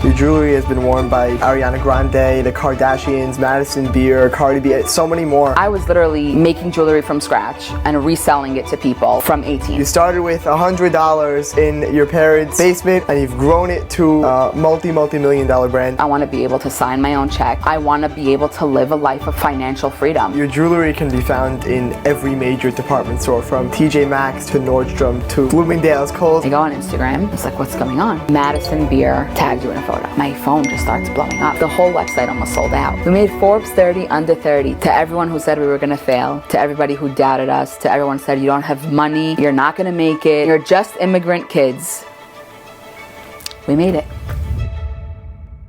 Your jewelry has been worn by Ariana Grande, the Kardashians, Madison Beer, Cardi B, so many more. I was literally making jewelry from scratch and reselling it to people from 18. You started with $100 in your parents' basement and you've grown it to a multi-million dollar brand. I want to be able to sign my own check. I want to be able to live a life of financial freedom. Your jewelry can be found in every major department store, from TJ Maxx to Nordstrom to Bloomingdale's, Kohl's. I go on Instagram, it's like, what's going on? Madison Beer tagged you in a photo. My phone just starts blowing up. The whole website almost sold out. We made Forbes 30 under 30. To everyone who said we were gonna fail, to everybody who doubted us, to everyone who said you don't have money, you're not gonna make it, you're just immigrant kids, we made it.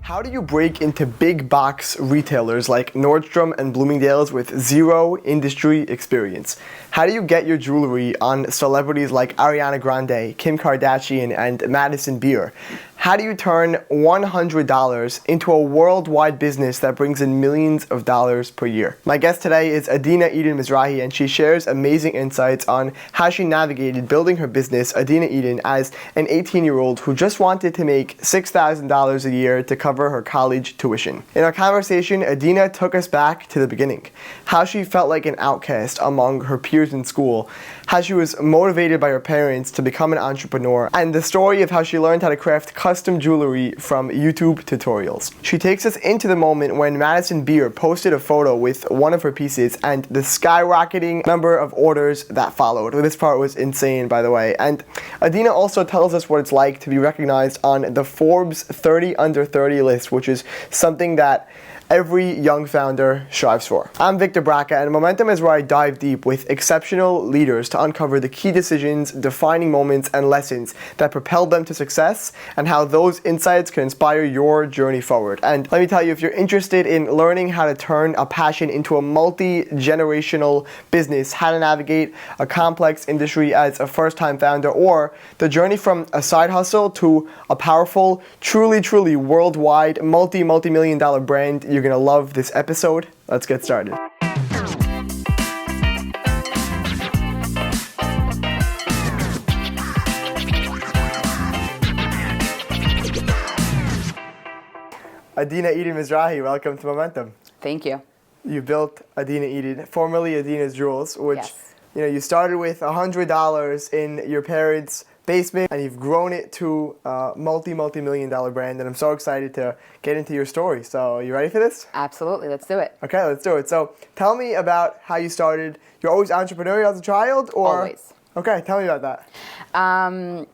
How do you break into big box retailers like Nordstrom and Bloomingdale's with zero industry experience? How do you get your jewelry on celebrities like Ariana Grande, Kim Kardashian, and Madison Beer? How do you turn $100 into a worldwide business that brings in millions of dollars per year? My guest today is Adina Eden Mizrahi, and she shares amazing insights on how she navigated building her business, Adina Eden, as an 18-year-old who just wanted to make $6,000 a year to cover her college tuition. In our conversation, Adina took us back to the beginning, how she felt like an outcast among her peers in school, how she was motivated by her parents to become an entrepreneur, and the story of how she learned how to craft custom jewelry from YouTube tutorials. She takes us into the moment when Madison Beer posted a photo with one of her pieces and the skyrocketing number of orders that followed. This part was insane, by the way. And Adina also tells us what it's like to be recognized on the Forbes 30 under 30 list, which is something that every young founder strives for. I'm Victor Braca, and Momentum is where I dive deep with exceptional leaders to uncover the key decisions, defining moments, and lessons that propelled them to success, and how those insights can inspire your journey forward. And let me tell you, if you're interested in learning how to turn a passion into a multi-generational business, how to navigate a complex industry as a first-time founder, or the journey from a side hustle to a powerful, truly worldwide, multi-million dollar brand, you're gonna love this episode. Let's get started. Adina Eden Mizrahi, welcome to Momentum. Thank you. You built Adina Eden, formerly Adina's Jewels, which Yes. you started with $100 in your parents' basement, and you've grown it to a multi-million dollar brand, and I'm so excited to get into your story. So, you ready for this? Absolutely, let's do it. Okay, let's do it. So, tell me about how you started. You're always entrepreneurial as a child, or? Always. Okay, tell me about that.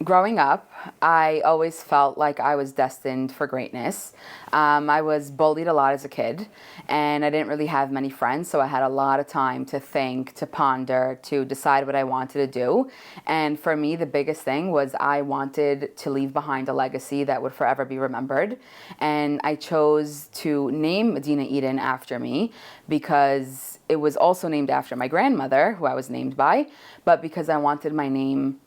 Growing up, I always felt like I was destined for greatness. I was bullied a lot as a kid, and I didn't really have many friends, so I had a lot of time to think, to ponder, to decide what I wanted to do. And for me, the biggest thing was I wanted to leave behind a legacy that would forever be remembered. And I chose to name Adina Eden after me because it was also named after my grandmother, who I was named by, but because I wanted my name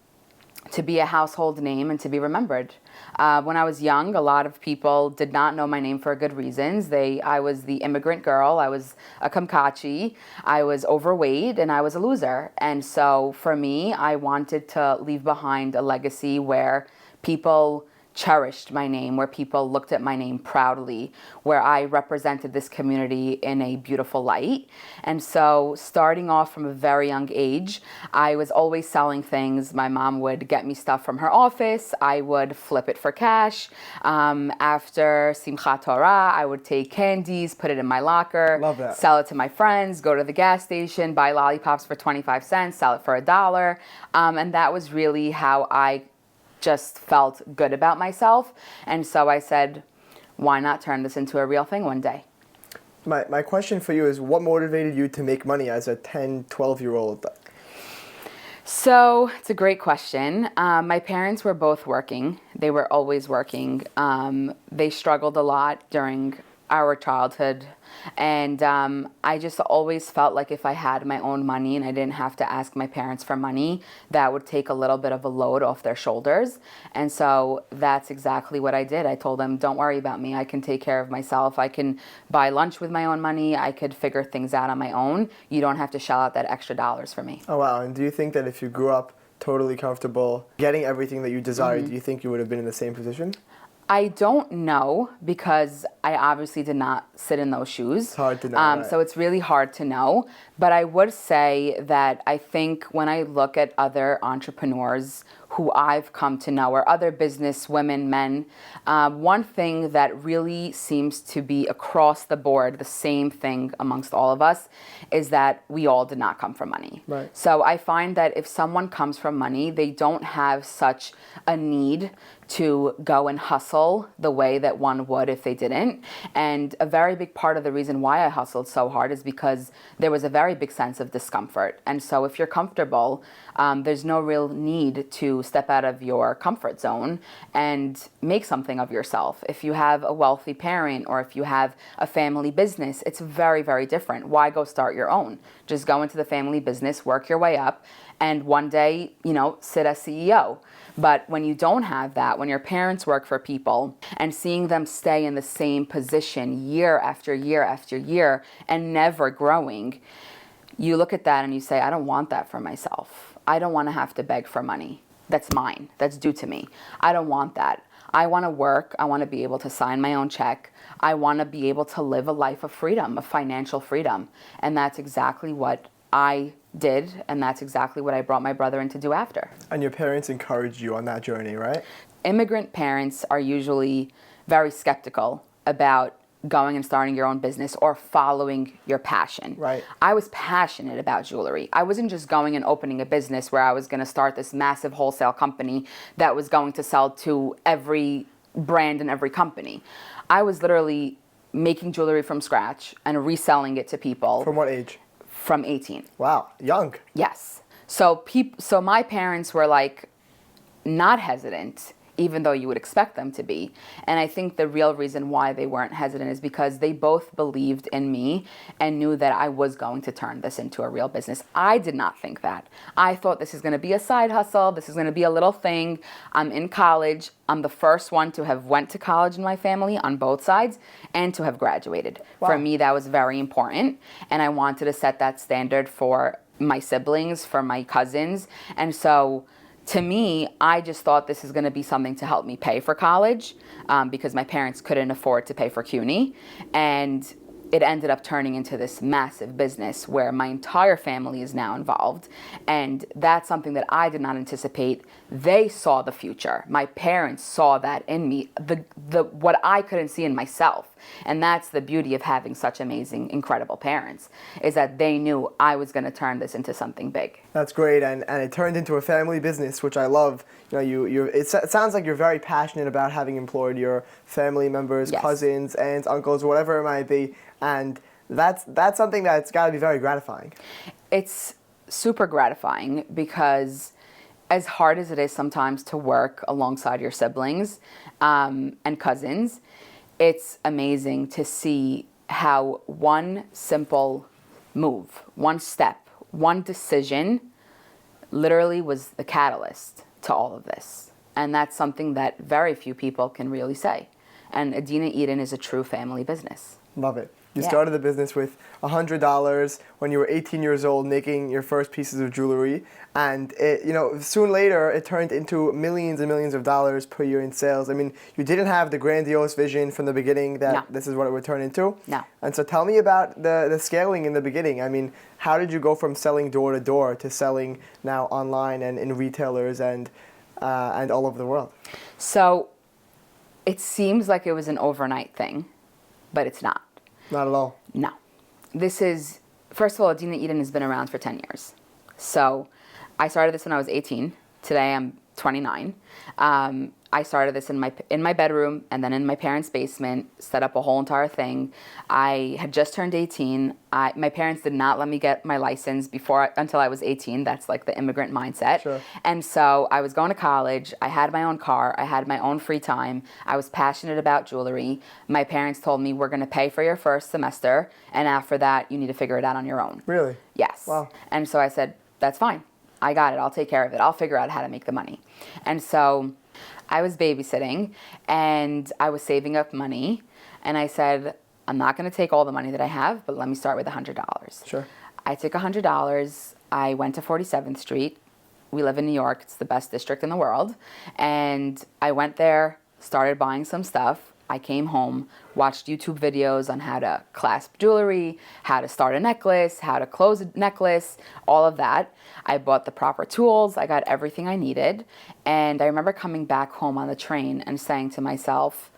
to be a household name and to be remembered. When I was young, a lot of people did not know my name for good reasons. I was the immigrant girl, I was a kamkachi, I was overweight, and I was a loser. And so for me, I wanted to leave behind a legacy where people cherished my name, where people looked at my name proudly, where I represented this community in a beautiful light. And so starting off from a very young age, I was always selling things. My mom would get me stuff from her office. I would flip it for cash. After Simchat Torah, I would take candies, put it in my locker, Love that. Sell it to my friends, go to the gas station, buy lollipops for 25 cents, sell it for $1. And that was really how I just felt good about myself. And so I said, why not turn this into a real thing one day? My question for you is, what motivated you to make money as a 10, 12-year-old? So it's a great question. My parents were both working. They were always working. They struggled a lot during our childhood. And I just always felt like if I had my own money and I didn't have to ask my parents for money, that would take a little bit of a load off their shoulders. And so that's exactly what I did. I told them, don't worry about me. I can take care of myself. I can buy lunch with my own money. I could figure things out on my own. You don't have to shell out that extra dollars for me. Oh, wow. And do you think that if you grew up totally comfortable getting everything that you desired, do you think you would have been in the same position? I don't know because I obviously did not sit in those shoes. It's hard to know. Right. So it's really hard to know. But I would say that I think when I look at other entrepreneurs who I've come to know, or other business women, men, one thing that really seems to be across the board, the same thing amongst all of us, is that we all did not come from money. Right. So I find that if someone comes from money, they don't have such a need to go and hustle the way that one would if they didn't. And a very big part of the reason why I hustled so hard is because there was a very big sense of discomfort. And so if you're comfortable, there's no real need to step out of your comfort zone and make something of yourself. If you have a wealthy parent or if you have a family business, it's very, very different. Why go start your own? Just go into the family business, work your way up, and one day, sit as CEO. But when you don't have that, when your parents work for people and seeing them stay in the same position year after year after year and never growing, you look at that and you say, I don't want that for myself. I don't want to have to beg for money. That's mine. That's due to me. I don't want that. I want to work. I want to be able to sign my own check. I want to be able to live a life of freedom, of financial freedom. And that's exactly what I did, and that's exactly what I brought my brother in to do after. And your parents encouraged you on that journey, right? Immigrant parents are usually very skeptical about going and starting your own business or following your passion. Right. I was passionate about jewelry. I wasn't just going and opening a business where I was going to start this massive wholesale company that was going to sell to every brand and every company. I was literally making jewelry from scratch and reselling it to people. From what age? From 18. Wow, young. Yes. So my parents were like not hesitant, even though you would expect them to be. And I think the real reason why they weren't hesitant is because they both believed in me and knew that I was going to turn this into a real business. I did not think that. I thought this is going to be a side hustle. This is going to be a little thing. I'm in college. I'm the first one to have went to college in my family on both sides and to have graduated. Wow. For me, that was very important. And I wanted to set that standard for my siblings, for my cousins. And so to me, I just thought this is going to be something to help me pay for college because my parents couldn't afford to pay for CUNY. And it ended up turning into this massive business where my entire family is now involved. And that's something that I did not anticipate. They saw the future. My parents saw that in me, what I couldn't see in myself. And that's the beauty of having such amazing, incredible parents, is that they knew I was going to turn this into something big. That's great, and it turned into a family business, which I love. It sounds like you're very passionate about having employed your family members, Yes. cousins, aunts, uncles, whatever it might be, and that's something that's got to be very gratifying. It's super gratifying because as hard as it is sometimes to work alongside your siblings and cousins, it's amazing to see how one simple move, one step, one decision literally was the catalyst to all of this. And that's something that very few people can really say. And Adina Eden is a true family business. Love it. You Yeah. started the business with $100 when you were 18 years old, making your first pieces of jewelry, and soon later it turned into millions and millions of dollars per year in sales. I mean, you didn't have the grandiose vision from the beginning that No. this is what it would turn into. No. And so tell me about the scaling in the beginning. I mean, how did you go from selling door to door to selling now online and in retailers and all over the world? So it seems like it was an overnight thing, but it's not. Not at all. No. This is, first of all, Adina Eden has been around for 10 years. So I started this when I was 18. Today I'm 29. I started this in my bedroom and then in my parents' basement, set up a whole entire thing. I had just turned 18. My parents did not let me get my license until I was 18. That's like the immigrant mindset. Sure. And so I was going to college. I had my own car. I had my own free time. I was passionate about jewelry. My parents told me, we're going to pay for your first semester, and after that, you need to figure it out on your own. Really? Yes. Wow. And so I said, that's fine. I got it. I'll take care of it. I'll figure out how to make the money. And so I was babysitting and I was saving up money. And I said, I'm not going to take all the money that I have, but let me start with $100. Sure. I took $100. I went to 47th Street. We live in New York. It's the best district in the world. And I went there, started buying some stuff. I came home, watched YouTube videos on how to clasp jewelry, how to start a necklace, how to close a necklace, all of that. I bought the proper tools. I got everything I needed. And I remember coming back home on the train and saying to myself,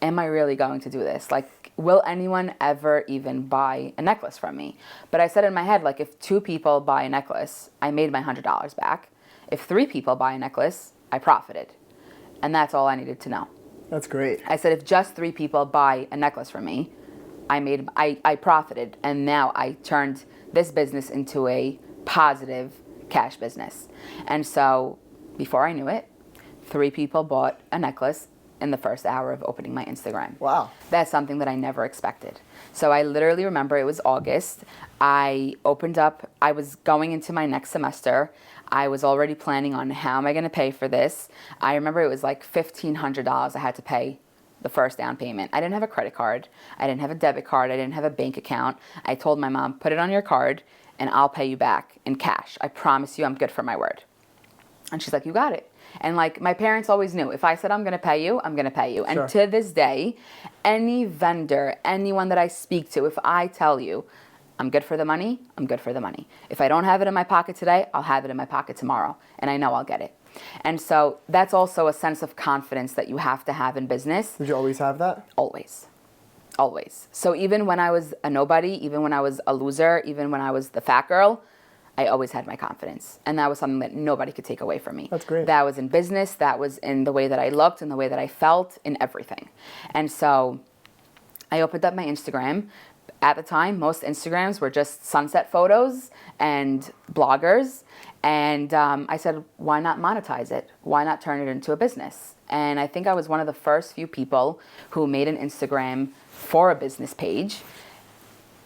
am I really going to do this? Like, will anyone ever even buy a necklace from me? But I said in my head, like, if 2 people buy a necklace, I made my $100 back. If 3 people buy a necklace, I profited. And that's all I needed to know. That's great. I said, if just 3 people buy a necklace from me, I profited. And now I turned this business into a positive cash business. And so before I knew it, 3 people bought a necklace in the first hour of opening my Instagram. Wow. That's something that I never expected. So I literally remember it was August. I was going into my next semester. I was already planning on how am I going to pay for this. I remember it was like $1,500 I had to pay the first down payment. I didn't have a credit card. I didn't have a debit card. I didn't have a bank account. I told my mom, put it on your card and I'll pay you back in cash. I promise you I'm good for my word. And she's like, you got it. And like my parents always knew, if I said I'm going to pay you, I'm going to pay you. Sure. And to this day, any vendor, anyone that I speak to, if I tell you I'm good for the money, I'm good for the money. If I don't have it in my pocket today, I'll have it in my pocket tomorrow. And I know I'll get it. And so that's also a sense of confidence that you have to have in business. Did you always have that? Always. Always. So even when I was a nobody, even when I was a loser, even when I was the fat girl, I always had my confidence. And that was something that nobody could take away from me. That's great. That was in business. That was in the way that I looked, in the way that I felt, in everything. And so I opened up my Instagram. At the time, most Instagrams were just sunset photos and bloggers. And I said, why not monetize it? Why not turn it into a business? And I think I was one of the first few people who made an Instagram for a business page.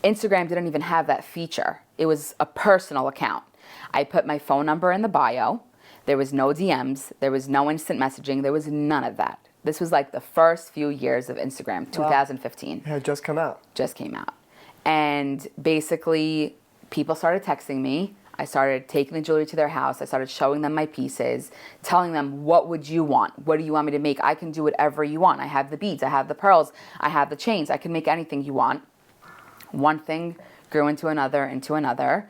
Instagram didn't even have that feature. It was a personal account. I put my phone number in the bio. There was no DMs. There was no instant messaging. There was none of that. This was like the first few years of Instagram, 2015. It had just come out. Just came out. And basically, people started texting me. I started taking the jewelry to their house. I started showing them my pieces, telling them, what would you want? What do you want me to make? I can do whatever you want. I have the beads. I have the pearls. I have the chains. I can make anything you want. One thing grew into another, into another.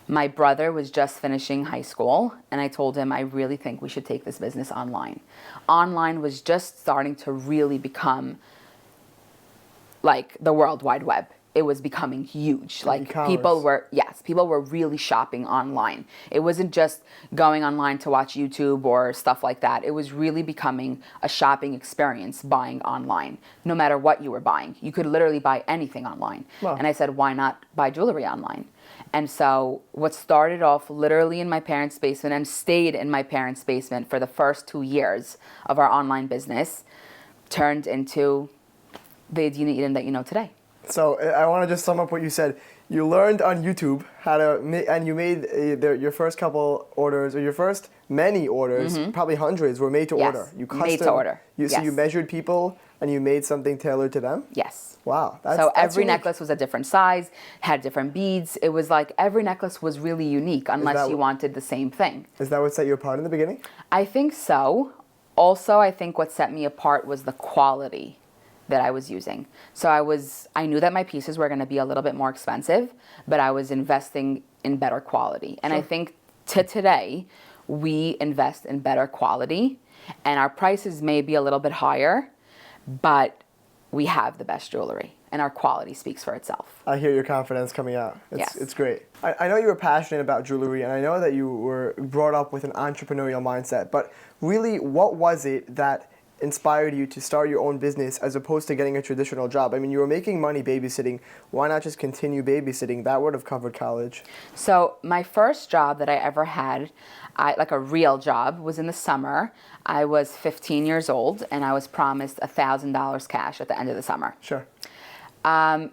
My brother was just finishing high school, and I told him, I really think we should take this business online. Online was just starting to really become like the World Wide Web. It was becoming huge. Like people were really shopping online. It wasn't just going online to watch YouTube or stuff like that. It was really becoming a shopping experience, buying online. No matter what you were buying, you could literally buy anything online. Wow. And I said, why not buy jewelry online? And so what started off literally in my parents' basement and stayed in my parents' basement for the first 2 years of our online business turned into the Adina Eden that you know today. So I want to just sum up what you said. You learned on YouTube how to make, and you made your first couple orders, or your first many orders, probably hundreds, were made to order. You custom, made to order. So you measured people and you made something tailored to them? Yes. Wow. So every necklace was a different size, had different beads. It was like every necklace was really unique unless you wanted the same thing. Is that what set you apart in the beginning? I think so. Also, I think what set me apart was the quality that I was using. So I knew that my pieces were going to be a little bit more expensive, but I was investing in better quality. And I think to today, we invest in better quality, and our prices may be a little bit higher, but we have the best jewelry, and our quality speaks for itself. I hear your confidence coming out. Yes. It's great. I know you were passionate about jewelry, and I know that you were brought up with an entrepreneurial mindset, but really, what was it that inspired you to start your own business as opposed to getting a traditional job? I mean, you were making money babysitting. Why not just continue babysitting? That would have covered college. So my first job that I ever had, like a real job, was in the summer. I was 15 years old, and I was promised $1,000 cash at the end of the summer. Sure.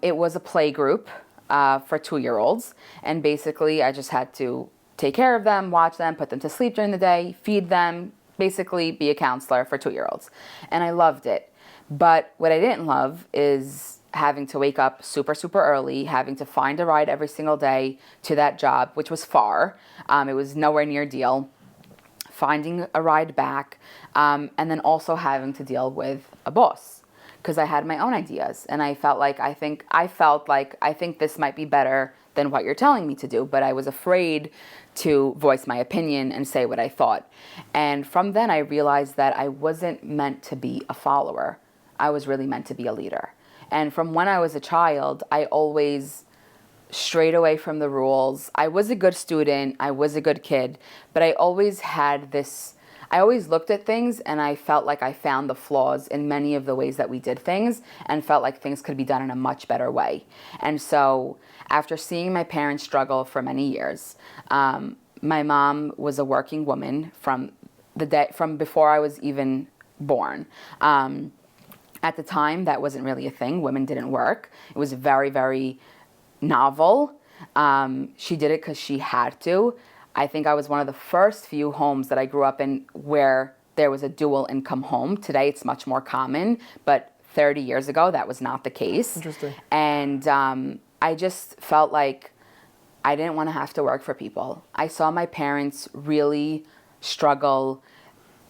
It was a play group for 2-year-olds, and basically I just had to take care of them, watch them, put them to sleep during the day, feed them, basically be a counselor for 2-year-olds. And I loved it. But what I didn't love is having to wake up super, super early, having to find a ride every single day to that job, which was far. It was nowhere near deal. Finding a ride back, and then also having to deal with a boss, because I had my own ideas, and I felt like I think this might be better than what you're telling me to do, but I was afraid to voice my opinion and say what I thought. And from then I realized that I wasn't meant to be a follower. I was really meant to be a leader. And from when I was a child, I always strayed away from the rules. I was a good student, I was a good kid, but I always looked at things and I felt like I found the flaws in many of the ways that we did things and felt like things could be done in a much better way. And so after seeing my parents struggle for many years, my mom was a working woman from before I was even born. At the time, that wasn't really a thing. Women didn't work. It was very, very novel. She did it because she had to. I think I was one of the first few homes that I grew up in where there was a dual income home. Today, it's much more common, but 30 years ago, that was not the case. Interesting. And I just felt like I didn't want to have to work for people. I saw my parents really struggle.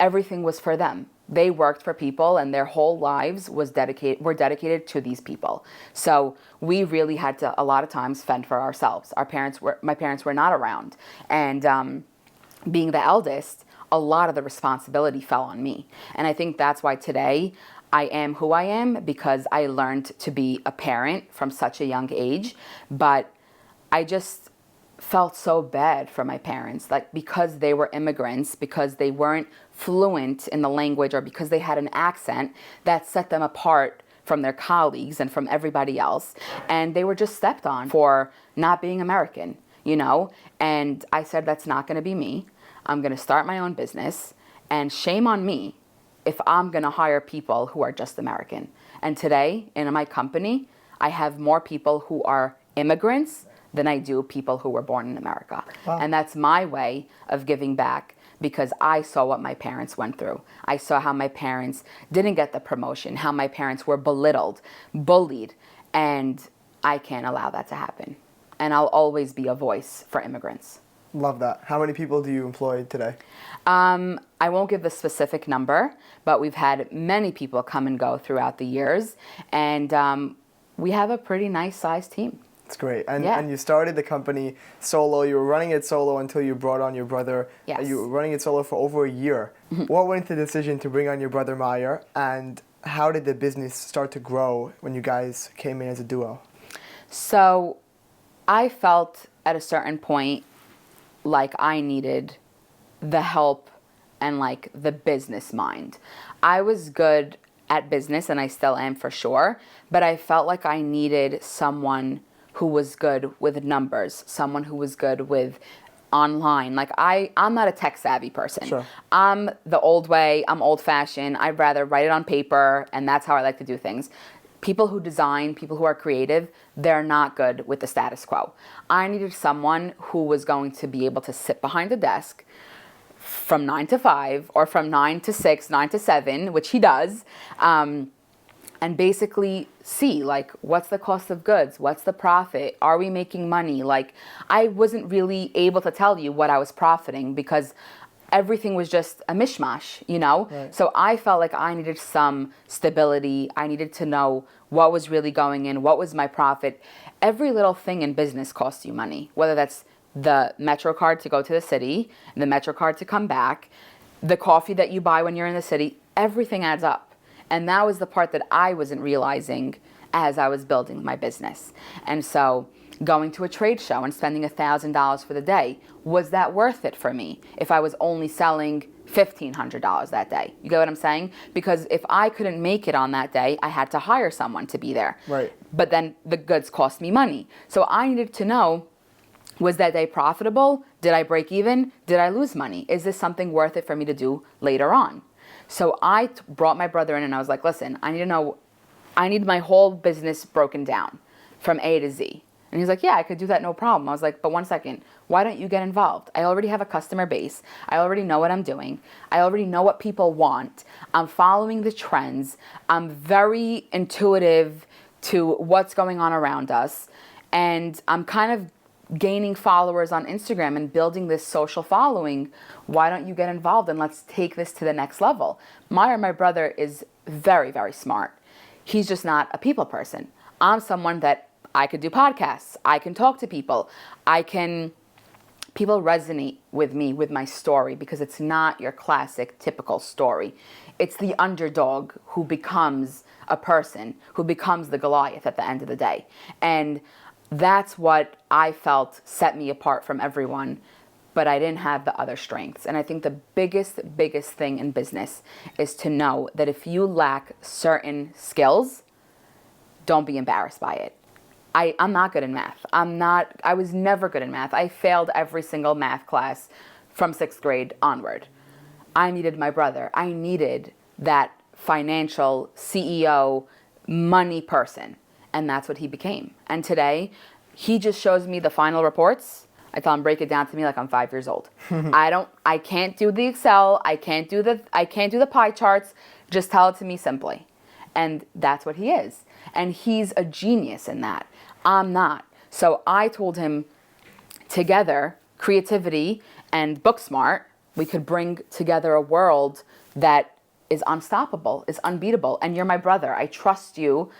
Everything was for them. They worked for people and their whole lives were dedicated to these people. So we really had to, a lot of times, fend for ourselves. My parents were not around. And being the eldest, a lot of the responsibility fell on me. And I think that's why today I am who I am, because I learned to be a parent from such a young age. But I just felt so bad for my parents, like because they were immigrants, because they weren't fluent in the language, or because they had an accent that set them apart from their colleagues and from everybody else. And they were just stepped on for not being American, you know? And I said, that's not going to be me. I'm going to start my own business, and shame on me if I'm going to hire people who are just American. And today in my company, I have more people who are immigrants than I do people who were born in America. Wow. And that's my way of giving back, because I saw what my parents went through. I saw how my parents didn't get the promotion, how my parents were belittled, bullied, and I can't allow that to happen. And I'll always be a voice for immigrants. Love that. How many people do you employ today? I won't give the specific number, but we've had many people come and go throughout the years, and we have a pretty nice sized team. It's great. And Yeah. and you started the company solo. You were running it solo until you brought on your brother. Yes. You were running it solo for over a year. What went into the decision to bring on your brother Meyer, and how did the business start to grow when you guys came in as a duo? So I felt at a certain point like I needed the help and like the business mind. I was good at business, and I still am for sure, but I felt like I needed someone who was good with numbers, someone who was good with online. Like I'm not a tech savvy person. Sure. I'm the old way, I'm old fashioned. I'd rather write it on paper, and that's how I like to do things. People who design, people who are creative, they're not good with the status quo. I needed someone who was going to be able to sit behind a desk from 9 to 5 or from 9 to 6, 9 to 7, which he does, and basically see, like, what's the cost of goods? What's the profit? Are we making money? Like, I wasn't really able to tell you what I was profiting because everything was just a mishmash, you know? Right. So I felt like I needed some stability. I needed to know what was really going in, what was my profit. Every little thing in business costs you money, whether that's the Metro card to go to the city, the Metro card to come back, the coffee that you buy when you're in the city, everything adds up. And that was the part that I wasn't realizing as I was building my business. And so going to a trade show and spending $1,000 for the day, was that worth it for me if I was only selling $1,500 that day? You get what I'm saying? Because if I couldn't make it on that day, I had to hire someone to be there. Right. But then the goods cost me money. So I needed to know, was that day profitable? Did I break even? Did I lose money? Is this something worth it for me to do later on? So I brought my brother in, and I was like, listen, I need to know, I need my whole business broken down from A to Z. And he's like, yeah, I could do that, no problem. I was like, but one second, why don't you get involved? I already have a customer base. I already know what I'm doing. I already know what people want. I'm following the trends. I'm very intuitive to what's going on around us. And I'm kind of gaining followers on Instagram and building this social following. Why don't you get involved and let's take this to the next level? Meyer, my brother, is very, very smart. He's just not a people person. I'm someone that I could do podcasts. I can talk to people. People resonate with me, with my story, because it's not your classic, typical story. It's the underdog who becomes a person, who becomes the Goliath at the end of the day. And that's what I felt set me apart from everyone, but I didn't have the other strengths. And I think the biggest thing in business is to know that if you lack certain skills, don't be embarrassed by it. I'm not good in math. I was never good in math. I failed every single math class from 6th grade onward. I needed my brother. I needed that financial CEO, money person. And that's what he became. And today, he just shows me the final reports. I tell him, break it down to me like I'm 5 years old. I can't do the Excel. I can't do the pie charts. Just tell it to me simply. And that's what he is. And he's a genius in that. I'm not. So I told him, together, creativity and book smart, we could bring together a world that is unstoppable, is unbeatable. And you're my brother. I trust you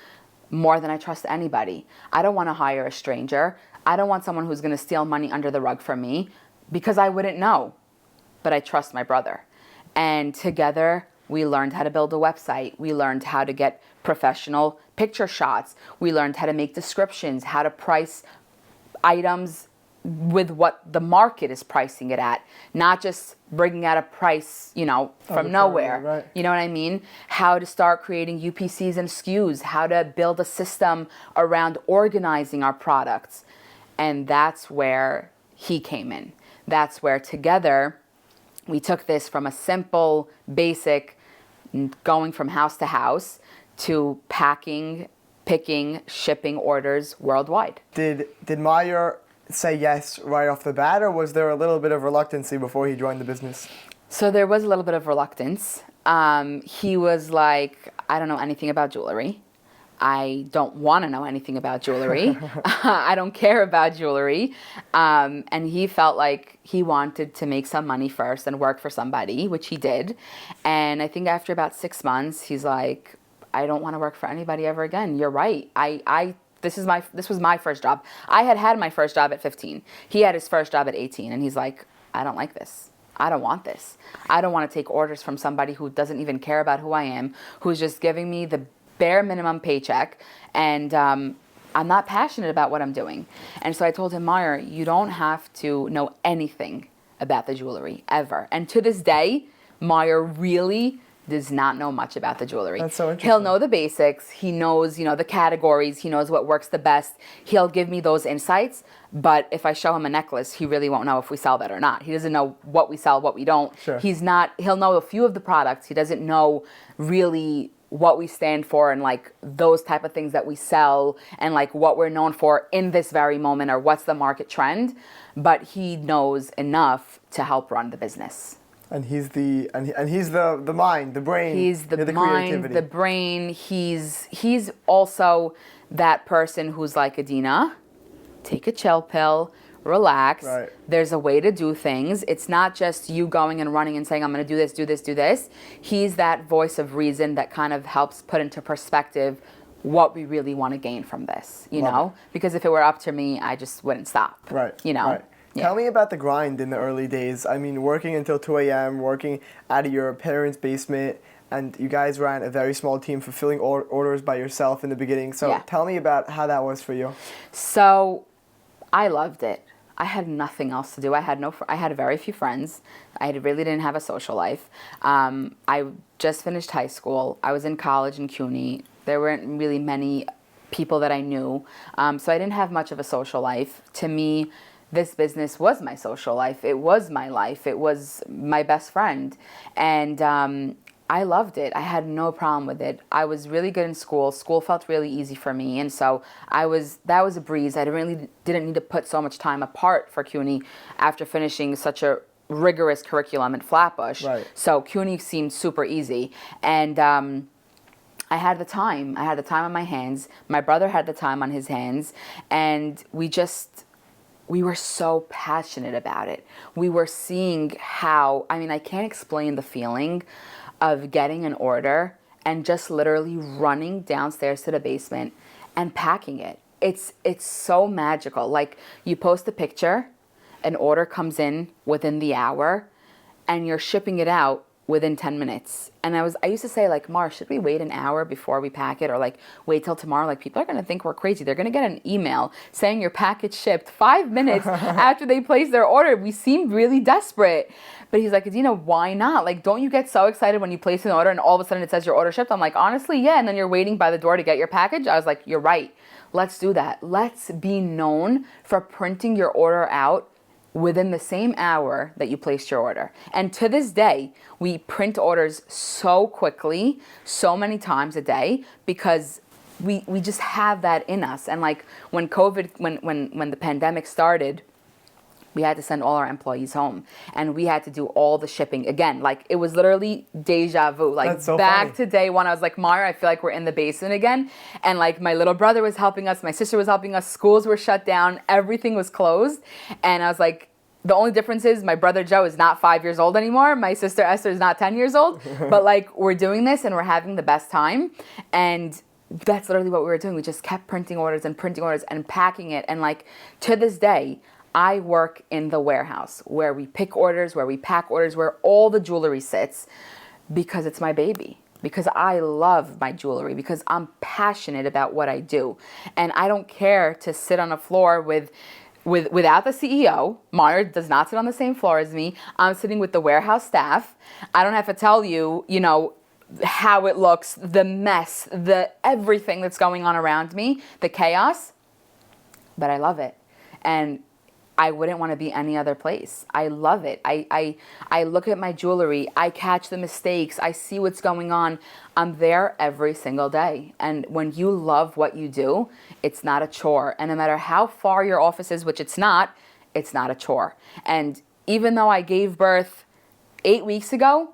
more than I trust anybody. I don't want to hire a stranger. I don't want someone who's going to steal money under the rug from me, because I wouldn't know. But I trust my brother. And together, we learned how to build a website. We learned how to get professional picture shots. We learned how to make descriptions, how to price items with what the market is pricing it at, not just bringing out a price, from nowhere. Right. You know what I mean? How to start creating UPCs and SKUs, how to build a system around organizing our products. And that's where he came in. That's where together we took this from a simple, basic, going from house to house to packing, picking, shipping orders worldwide. Did Meyer say yes right off the bat, or was there a little bit of reluctancy before he joined the business? So there was a little bit of reluctance. He was like, I don't know anything about jewelry. I don't want to know anything about jewelry. I don't care about jewelry. And he felt like he wanted to make some money first and work for somebody, which he did. And I think after about 6 months, he's like, I don't want to work for anybody ever again. You're right. This was my first job. I had my first job at 15. He had his first job at 18. And he's like, I don't like this. I don't want this. I don't want to take orders from somebody who doesn't even care about who I am, who's just giving me the bare minimum paycheck, and I'm not passionate about what I'm doing. And so I told him, Meyer, you don't have to know anything about the jewelry ever. And to this day, Meyer really does not know much about the jewelry. That's so interesting. He'll know the basics. He knows, the categories. He knows what works the best. He'll give me those insights. But if I show him a necklace, he really won't know if we sell that or not. He doesn't know what we sell, what we don't. Sure. He'll know a few of the products. He doesn't know really what we stand for and like those type of things that we sell and like what we're known for in this very moment or what's the market trend. But he knows enough to help run the business. And he's the mind, the brain. He's the mind, creativity. the brain. He's also that person who's like, Adina, take a chill pill, relax. Right. There's a way to do things. It's not just you going and running and saying, I'm going to do this, do this, do this. He's that voice of reason that kind of helps put into perspective what we really want to gain from this, you know? Because if it were up to me, I just wouldn't stop. Right. Right. Yeah. Tell me about the grind in the early days. I mean, working until 2 a.m., working out of your parents' basement, and you guys ran a very small team, fulfilling orders by yourself in the beginning. So Tell me about how that was for you. So I loved it. I had nothing else to do. I had very few friends. I really didn't have a social life. I just finished high school. I was in college in CUNY. There weren't really many people that I knew. So I didn't have much of a social life. To me, this business was my social life. It was my life. It was my best friend. And I loved it. I had no problem with it. I was really good in school. School felt really easy for me. And so that was a breeze. I didn't need to put so much time apart for CUNY after finishing such a rigorous curriculum at Flatbush. Right. So CUNY seemed super easy. And I had the time. I had the time on my hands. My brother had the time on his hands. And we just we were so passionate about it. We were seeing how, I mean, I can't explain the feeling of getting an order and just literally running downstairs to the basement and packing it. It's so magical. Like, you post a picture, an order comes in within the hour, and you're shipping it out within 10 minutes. And I used to say, like, Mar, should we wait an hour before we pack it, or like wait till tomorrow? Like, people are going to think we're crazy. They're going to get an email saying your package shipped 5 minutes after they place their order. We seemed really desperate. But he's like, Adina, why not? Like, don't you get so excited when you place an order and all of a sudden it says your order shipped? I'm like, honestly, yeah. And then you're waiting by the door to get your package. I was like, you're right. Let's do that. Let's be known for printing your order out within the same hour that you placed your order. And to this day, we print orders so quickly, so many times a day, because we just have that in us. And like, when when the pandemic started, we had to send all our employees home, and we had to do all the shipping again. Like, it was literally deja vu. Like, That's so back funny. to day one, I was like, Meyer, I feel like we're in the basement again. And like, my little brother was helping us, my sister was helping us, schools were shut down, everything was closed. And I was like, the only difference is my brother Joe is not 5 years old anymore. My sister Esther is not 10 years old. But like, we're doing this and we're having the best time. And that's literally what we were doing. We just kept printing orders and packing it. And like, to this day, I work in the warehouse where we pick orders, where we pack orders, where all the jewelry sits, because it's my baby. Because I love my jewelry, because I'm passionate about what I do. And I don't care to sit on a floor without the CEO. Meyer does not sit on the same floor as me. I'm sitting with the warehouse staff. I don't have to tell you, how it looks, the mess, the everything that's going on around me, the chaos. But I love it. And I wouldn't want to be any other place. I love it. I look at my jewelry. I catch the mistakes. I see what's going on. I'm there every single day. And when you love what you do, it's not a chore. And no matter how far your office is, which it's not a chore. And even though I gave birth 8 weeks ago,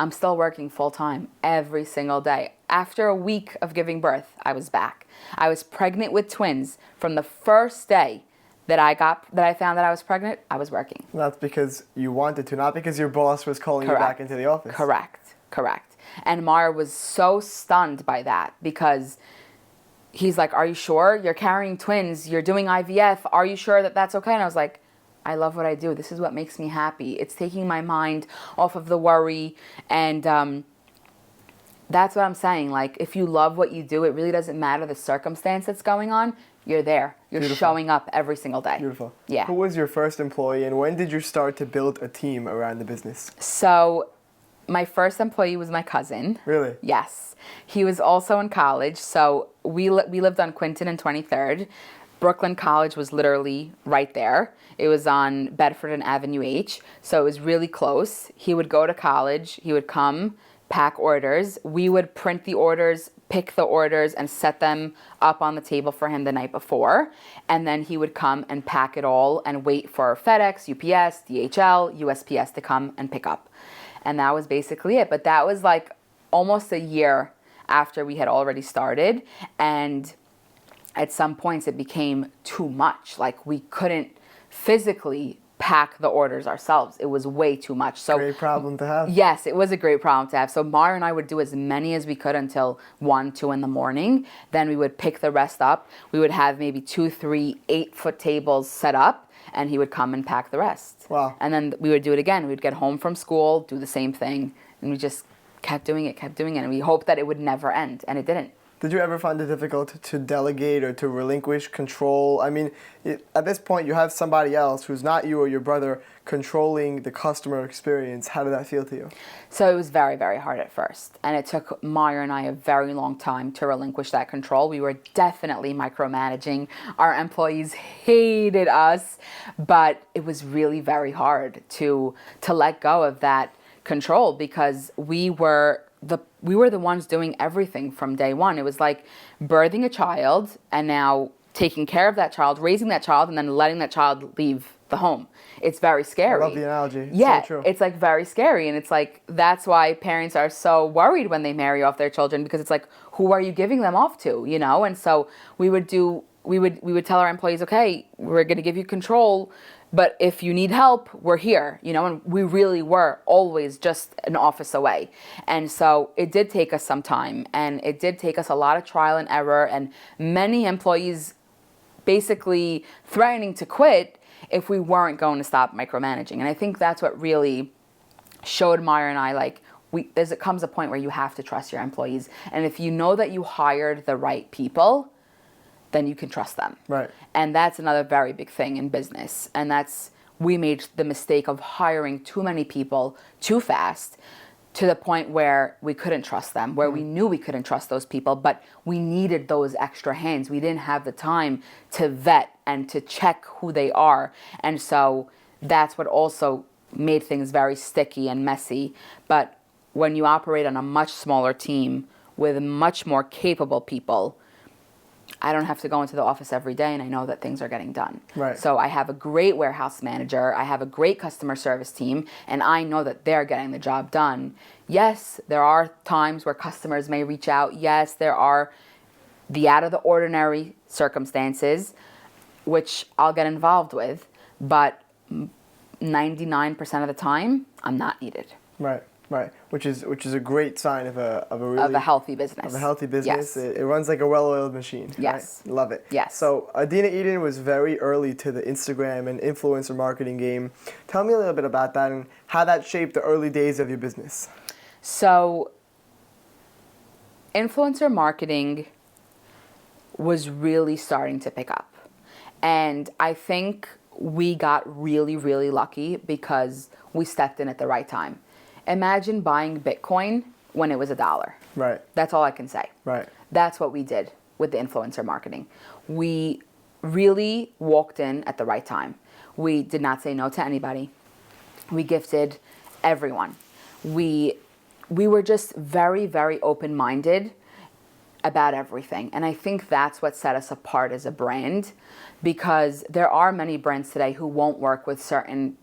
I'm still working full time every single day. After a week of giving birth, I was back. I was pregnant with twins. From the first day that I found that I was pregnant, I was working. That's because you wanted to, not because your boss was calling you back into the office. Correct. And Meyer was so stunned by that, because he's like, are you sure? You're carrying twins. You're doing IVF. Are you sure that that's okay? And I was like, I love what I do. This is what makes me happy. It's taking my mind off of the worry. And that's what I'm saying. Like, if you love what you do, it really doesn't matter the circumstance that's going on. You're there. You're Beautiful. Showing up every single day. Beautiful. Yeah. Who was your first employee, and when did you start to build a team around the business? So my first employee was my cousin. Really? Yes. He was also in college. So we lived on Quinton and 23rd. Brooklyn College was literally right there. It was on Bedford and Avenue H. So it was really close. He would go to college. He would come, pack orders. We would print the orders, pick the orders, and set them up on the table for him the night before. And then he would come and pack it all and wait for FedEx, UPS, DHL, USPS to come and pick up. And that was basically it. But that was like almost a year after we had already started. And at some points it became too much. Like, we couldn't physically pack the orders ourselves. It was way too much. So Great problem to have. yes, it was a great problem to have. So Meyer and I would do as many as we could until 1, 2 in the morning. Then we would pick the rest up. We would have maybe 2, 3, 8-foot tables set up, and he would come and pack the rest. Wow. And then we would do it again. We'd get home from school, do the same thing, and we just kept doing it. And we hoped that it would never end, and it didn't. Did you ever find it difficult to delegate or to relinquish control? I mean, at this point, you have somebody else who's not you or your brother controlling the customer experience. How did that feel to you? So it was very, very hard at first. And it took Meyer and I a very long time to relinquish that control. We were definitely micromanaging. Our employees hated us, but it was really very hard to let go of that control, because we were the ones doing everything from day one. It was like birthing a child and now taking care of that child, raising that child, and then letting that child leave the home. It's very scary. I love the analogy. It's yeah, so true. it's like very scary. And it's like, that's why parents are so worried when they marry off their children, because it's like, who are you giving them off to, And so we would do we would tell our employees, okay, we're going to give you control, but if you need help, we're here, and we really were always just an office away. And so it did take us some time, and it did take us a lot of trial and error, and many employees basically threatening to quit if we weren't going to stop micromanaging. And I think that's what really showed Meyer and I, like, there comes a point where you have to trust your employees. And if you know that you hired the right people, then you can trust them. Right. And that's another very big thing in business. And we made the mistake of hiring too many people too fast to the point where we couldn't trust them, where we knew we couldn't trust those people, but we needed those extra hands. We didn't have the time to vet and to check who they are. And so that's what also made things very sticky and messy. But when you operate on a much smaller team with much more capable people, I don't have to go into the office every day, and I know that things are getting done. Right. So I have a great warehouse manager, I have a great customer service team, and I know that they're getting the job done. Yes, there are times where customers may reach out. Yes, there are the out of the ordinary circumstances, which I'll get involved with, but 99% of the time, I'm not needed. Right. Right, which is a great sign of a healthy business. Of a healthy business. Yes. It runs like a well-oiled machine. Yes. Right? Love it. Yes. So Adina Eden was very early to the Instagram and influencer marketing game. Tell me a little bit about that and how that shaped the early days of your business. So influencer marketing was really starting to pick up. And I think we got really, really lucky because we stepped in at the right time. Imagine buying Bitcoin when it was $1. Right. That's all I can say. Right. That's what we did with the influencer marketing. We really walked in at the right time. We did not say no to anybody. We gifted everyone. We were just very, very open-minded about everything. And I think that's what set us apart as a brand, because there are many brands today who won't work with certain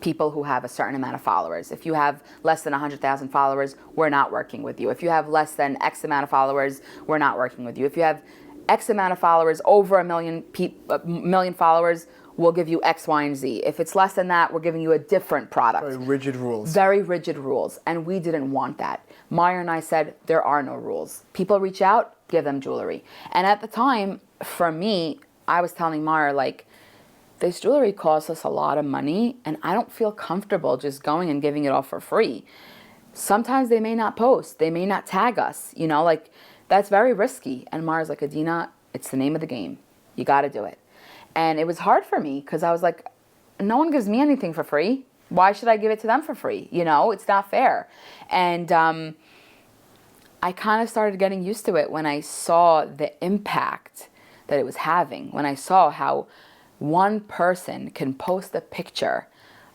people who have a certain amount of followers. If you have less than 100,000 followers, we're not working with you. If you have less than X amount of followers, we're not working with you. If you have X amount of followers, over a million followers, we'll give you X, Y, and Z. If it's less than that, we're giving you a different product. Very rigid rules. Very rigid rules. And we didn't want that. Meyer and I said, there are no rules. People reach out, give them jewelry. And at the time, for me, I was telling Meyer, like, this jewelry costs us a lot of money, and I don't feel comfortable just going and giving it all for free. Sometimes they may not post. They may not tag us. Like, that's very risky. And Meyer's like, Adina, it's the name of the game. You got to do it. And it was hard for me because I was like, no one gives me anything for free. Why should I give it to them for free? It's not fair. And I kind of started getting used to it when I saw the impact that it was having, when I saw how one person can post a picture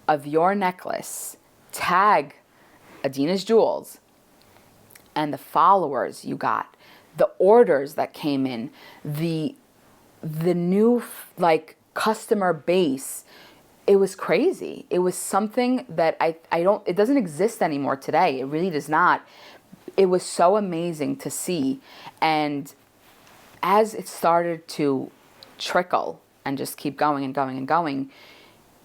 of your necklace, tag Adina's Jewels, and the followers you got, the orders that came in, the new customer base. It was crazy. It was something that it doesn't exist anymore today. It really does not. It was so amazing to see. And as it started to trickle and just keep going and going and going,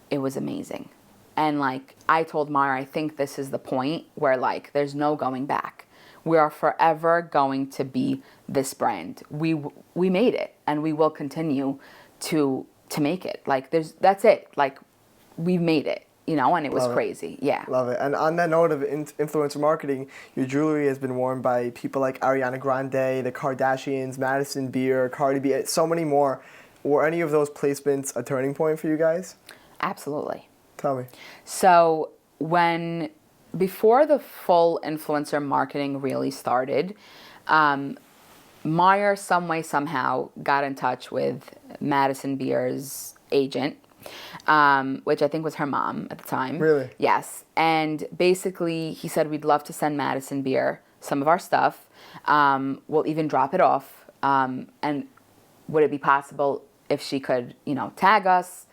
it was amazing. And I told Meyer, I think this is the point where there's no going back. We are forever going to be this brand. We made it, and we will continue to make it. That's it. We made it, and it was crazy. Yeah. Love it. And on that note of influencer marketing, your jewelry has been worn by people like Ariana Grande, the Kardashians, Madison Beer, Cardi B, so many more. Were any of those placements a turning point for you guys? Absolutely. Tell me. So before the full influencer marketing really started, Meyer some way, somehow got in touch with Madison Beer's agent, which I think was her mom at the time. Really? Yes. And basically he said, we'd love to send Madison Beer some of our stuff. We'll even drop it off. And would it be possible if she could, tag us,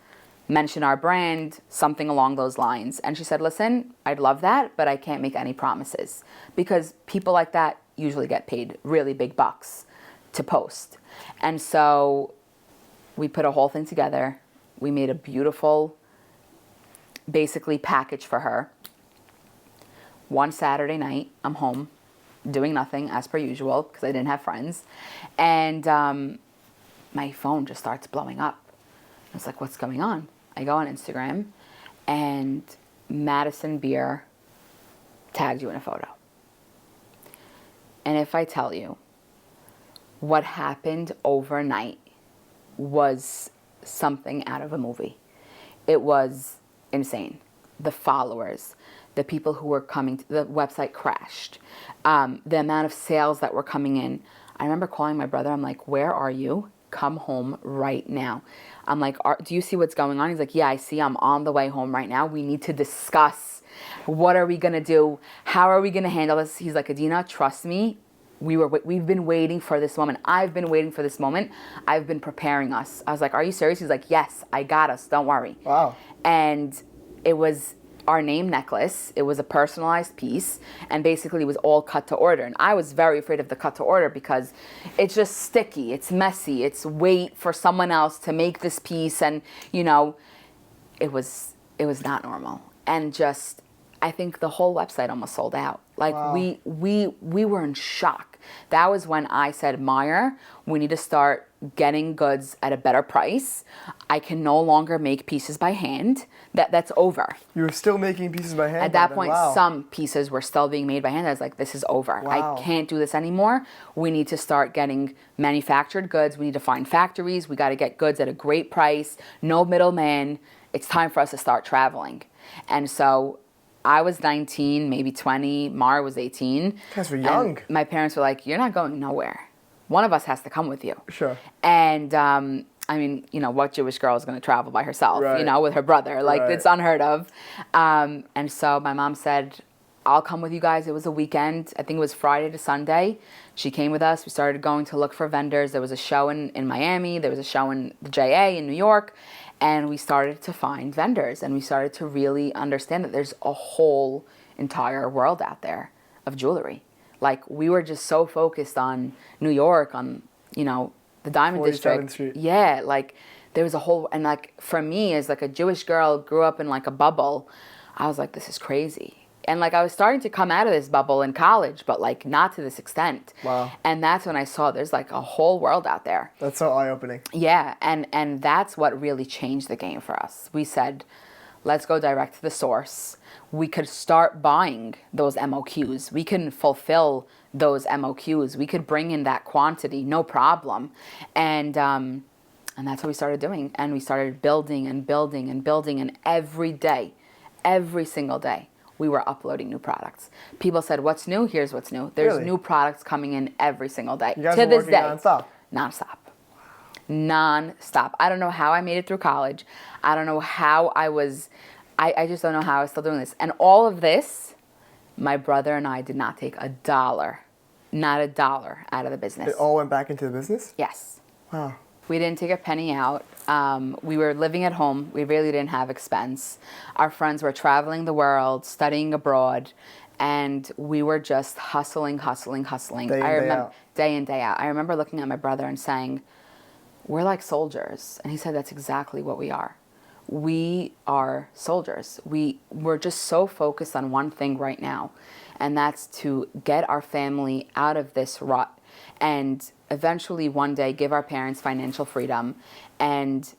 mention our brand, something along those lines? And she said, listen, I'd love that, but I can't make any promises, because people like that usually get paid really big bucks to post. And so we put a whole thing together. We made a beautiful, basically, package for her. One Saturday night, I'm home doing nothing as per usual because I didn't have friends. And my phone just starts blowing up. I was like, what's going on? I go on Instagram and Madison Beer tagged you in a photo. And if I tell you, what happened overnight was something out of a movie. It was insane. The followers, the people who were coming, the website crashed. The amount of sales that were coming in. I remember calling my brother. I'm like, where are you? Come home right now. I'm like, do you see what's going on? He's like, yeah, I see. I'm on the way home right now. We need to discuss. What are we going to do? How are we going to handle this? He's like, Adina, trust me. We've been waiting for this moment. I've been waiting for this moment. I've been preparing us. I was like, are you serious? He's like, yes, I got us. Don't worry. Wow. And it was our name necklace. It was a personalized piece, and basically it was all cut to order. And I was very afraid of the cut to order because it's just sticky, it's messy, it's wait for someone else to make this piece, and it was not normal. And just, I think the whole website almost sold out. Like, wow. we were in shock. That was when I said, Meyer, we need to start getting goods at a better price. I can no longer make pieces by hand. That's over. You were still making pieces by hand? At that point, wow. Some pieces were still being made by hand. I was like, this is over. Wow. I can't do this anymore. We need to start getting manufactured goods. We need to find factories. We got to get goods at a great price. No middleman. It's time for us to start traveling. And so I was 19, maybe 20. Mara was 18. You guys were young. And my parents were like, you're not going nowhere. One of us has to come with you. Sure. And I mean, what Jewish girl is going to travel by herself, right. With her brother? Like, right. It's unheard of. And so my mom said, I'll come with you guys. It was a weekend. I think it was Friday to Sunday. She came with us. We started going to look for vendors. There was a show in Miami. There was a show in the JA in New York. And we started to find vendors. And we started to really understand that there's a whole entire world out there of jewelry. Like, we were just so focused on New York, on, the Diamond District. Street. Yeah, like, there was a whole, and like, for me, as like a Jewish girl, grew up in like a bubble, I was like, this is crazy. And like, I was starting to come out of this bubble in college, but like, not to this extent. Wow. And that's when I saw there's like a whole world out there. That's so eye-opening. Yeah, and that's what really changed the game for us. We said, let's go direct to the source. We could start buying those MOQs. We can fulfill those MOQs. We could bring in that quantity, no problem. And that's what we started doing. And we started building and building and building. And every day, every single day, we were uploading new products. People said, what's new? Here's what's new. There's Really? New products coming in every single day. You guys to were this working day. nonstop? Non-stop. I don't know how I made it through college. I don't know how I just don't know how I was still doing this. And all of this, my brother and I did not take a dollar, not a dollar out of the business. It all went back into the business? Yes. Wow. We didn't take a penny out. We were living at home. We really didn't have expense. Our friends were traveling the world, studying abroad, and we were just hustling. Day in, day out. I remember looking at my brother and saying, we're like soldiers. And he said, that's exactly what we are. We are soldiers. We're just so focused on one thing right now, and that's to get our family out of this rut and eventually one day give our parents financial freedom and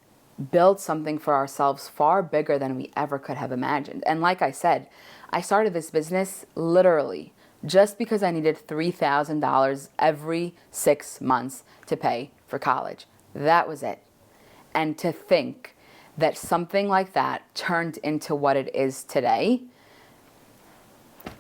build something for ourselves far bigger than we ever could have imagined. And like I said, I started this business literally just because I needed $3,000 every 6 months to pay for college. That was it. And to think that something like that turned into what it is today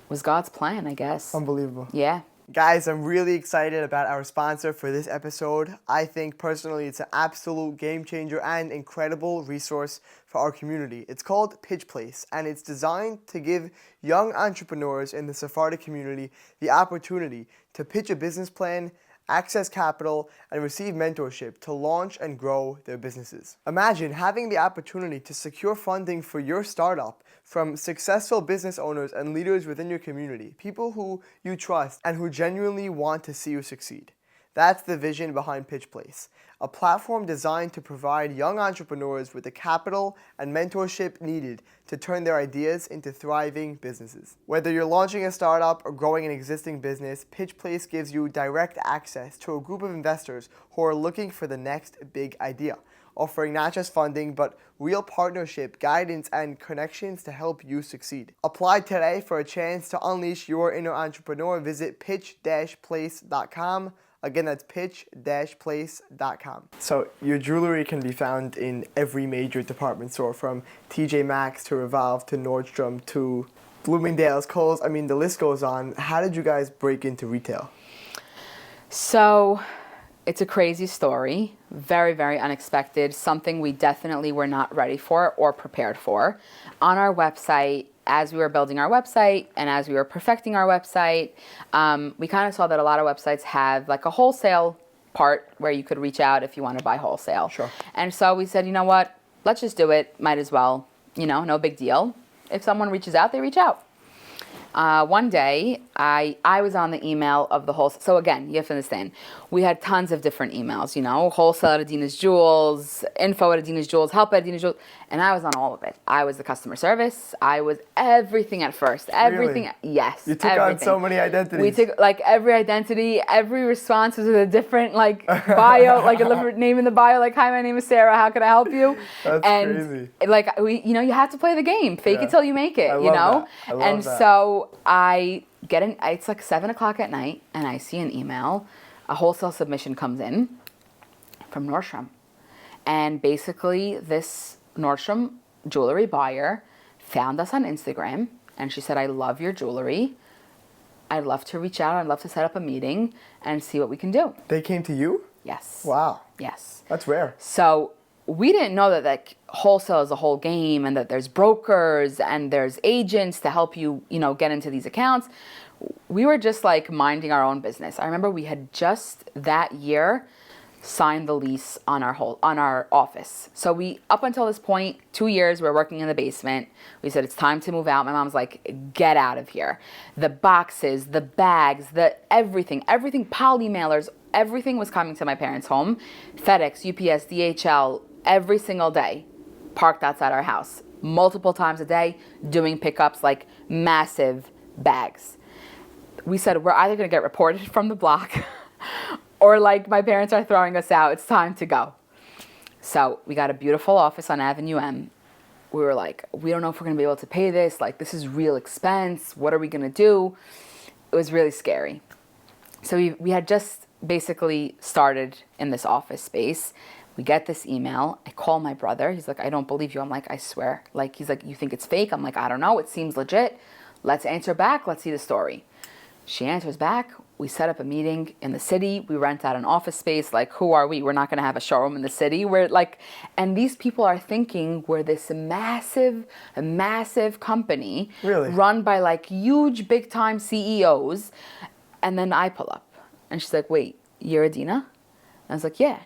was God's plan, I guess. Unbelievable. Yeah. Guys, I'm really excited about our sponsor for this episode. I think personally it's an absolute game changer and incredible resource for our community. It's called Pitch Place, and it's designed to give young entrepreneurs in the Sephardic community the opportunity to pitch a business plan, access capital, and receive mentorship to launch and grow their businesses. Imagine having the opportunity to secure funding for your startup from successful business owners and leaders within your community, people who you trust and who genuinely want to see you succeed. That's the vision behind Pitch Place, a platform designed to provide young entrepreneurs with the capital and mentorship needed to turn their ideas into thriving businesses. Whether you're launching a startup or growing an existing business, Pitch Place gives you direct access to a group of investors who are looking for the next big idea, offering not just funding, but real partnership, guidance, and connections to help you succeed. Apply today for a chance to unleash your inner entrepreneur. Visit pitch-place.com. Again, that's pitch-place.com. So your jewelry can be found in every major department store, from TJ Maxx to Revolve to Nordstrom to Bloomingdale's, Kohl's. I mean, the list goes on. How did you guys break into retail? So it's a crazy story, very, very unexpected, something we definitely were not ready for or prepared for. On our website, as we were building our website and as we were perfecting our website, we kind of saw that a lot of websites have like a wholesale part where you could reach out if you want to buy wholesale. Sure. And so we said, you know what, let's just do it. Might as well, no big deal. If someone reaches out, they reach out. One day, I was on the email of the wholesale. So again, you have to understand, we had tons of different emails, wholesale at Adina's Jewels, info at Adina's Jewels, help at Adina's Jewels, and I was on all of it. I was the customer service. I was everything at first. Everything. Really? Yes. You took on so many identities. We took every identity, every response was with a different bio, a name in the bio, hi, my name is Sarah, how can I help you? That's crazy. You have to play the game. Fake it till you make it, I love that. So I get it's 7:00 at night, and I see an email. A wholesale submission comes in from Nordstrom. And basically, this Nordstrom jewelry buyer found us on Instagram, and she said, I love your jewelry. I'd love to reach out. I'd love to set up a meeting and see what we can do. They came to you? Yes. Wow. Yes. That's rare. So we didn't know that wholesale is a whole game, and that there's brokers and there's agents to help you, get into these accounts. We were just minding our own business. I remember we had just that year signed the lease on our office. So we, up until this point, 2 years, we're working in the basement. We said, it's time to move out. My mom's like, get out of here. The boxes, the bags, everything, poly mailers, everything was coming to my parents' home. FedEx, UPS, DHL, every single day, parked outside our house, multiple times a day, doing pickups, massive bags. We said, we're either going to get reported from the block or my parents are throwing us out. It's time to go. So we got a beautiful office on Avenue M. We were like, we don't know if we're going to be able to pay this. This is real expense. What are we going to do? It was really scary. So we had just basically started in this office space. We get this email. I call my brother. He's like, I don't believe you. I'm like, I swear. He's like, you think it's fake? I'm like, I don't know. It seems legit. Let's answer back. Let's see the story. She answers back. We set up a meeting in the city. We rent out an office space. Who are we? We're not going to have a showroom in the city. And these people are thinking we're this massive company, really, run by huge, big time CEOs. And then I pull up, and she's like, "Wait, you're Adina?" I was like, "Yeah."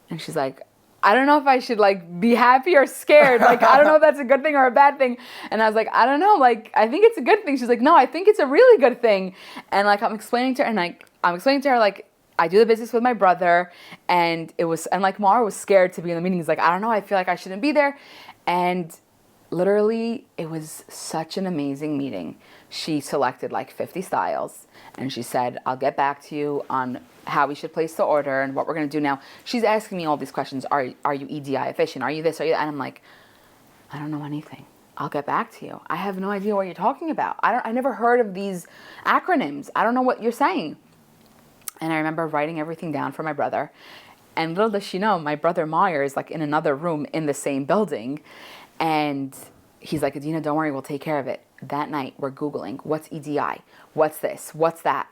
And she's like, I don't know if I should be happy or scared. I don't know if that's a good thing or a bad thing. And I was like, I don't know. I think it's a good thing. She's like, no, I think it's a really good thing. And I'm explaining to her, and I'm explaining to her, I do the business with my brother, and Mara was scared to be in the meeting. He's like, I don't know. I feel like I shouldn't be there. And literally, it was such an amazing meeting. She selected 50 styles, and she said, I'll get back to you on how we should place the order and what we're going to do now. She's asking me all these questions. Are you EDI efficient? Are you this? Are you that? And I'm like, I don't know anything. I'll get back to you. I have no idea what you're talking about. I never heard of these acronyms. I don't know what you're saying. And I remember writing everything down for my brother. And little does she know, my brother Meyer is in another room in the same building. And he's like, Adina, don't worry, we'll take care of it. That night, we're Googling, what's EDI? What's this? What's that?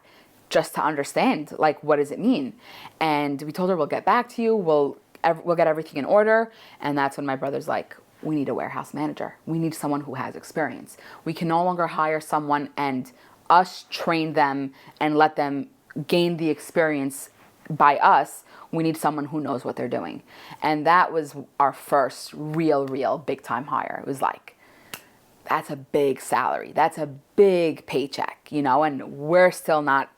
Just to understand, what does it mean? And we told her, we'll get back to you. We'll get everything in order. And that's when my brother's like, we need a warehouse manager. We need someone who has experience. We can no longer hire someone and us train them and let them gain the experience by us. We need someone who knows what they're doing. And that was our first real big time hire. It was that's a big salary. That's a big paycheck, and we're still not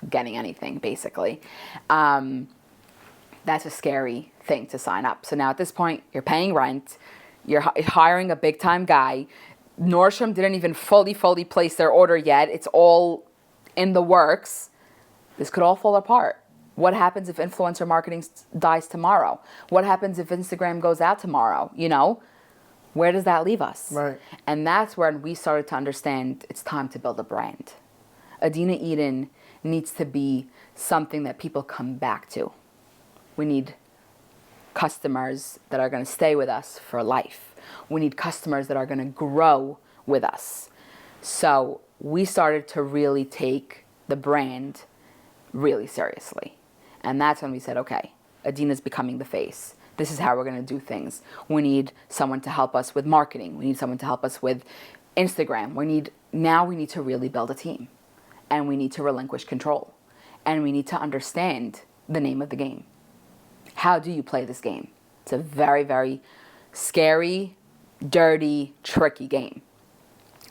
getting anything, basically. That's a scary thing to sign up. So now at this point, you're paying rent, you're hiring a big time guy. Nordstrom didn't even fully place their order yet. It's all in the works. This could all fall apart. What happens if influencer marketing dies tomorrow? What happens if Instagram goes out tomorrow? You know, where does that leave us? Right. And that's when we started to understand it's time to build a brand. Adina Eden needs to be something that people come back to. We need customers that are going to stay with us for life. We need customers that are going to grow with us. So we started to really take the brand really seriously. And that's when we said, okay, Adina's becoming the face. This is how we're going to do things. We need someone to help us with marketing. We need someone to help us with Instagram. We need to really build a team. And we need to relinquish control. And we need to understand the name of the game. How do you play this game? It's a very, very scary, dirty, tricky game.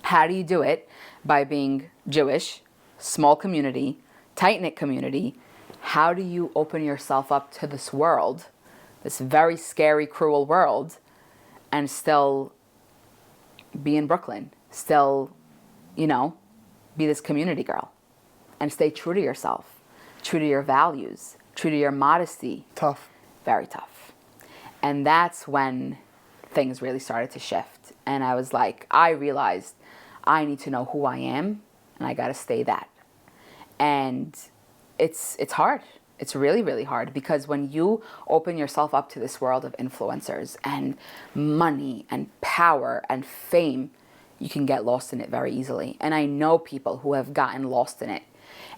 How do you do it? By being Jewish, small community, tight-knit community. How do you open yourself up to this world, this very scary, cruel world, and still be in Brooklyn, still, you know, be this community girl, and stay true to yourself, true to your values, true to your modesty. Tough. Very tough. And that's when things really started to shift. And I was like, I realized I need to know who I am, and I got to stay that. And it's hard. It's really, really hard, because when you open yourself up to this world of influencers and money and power and fame, you can get lost in it very easily. And I know people who have gotten lost in it.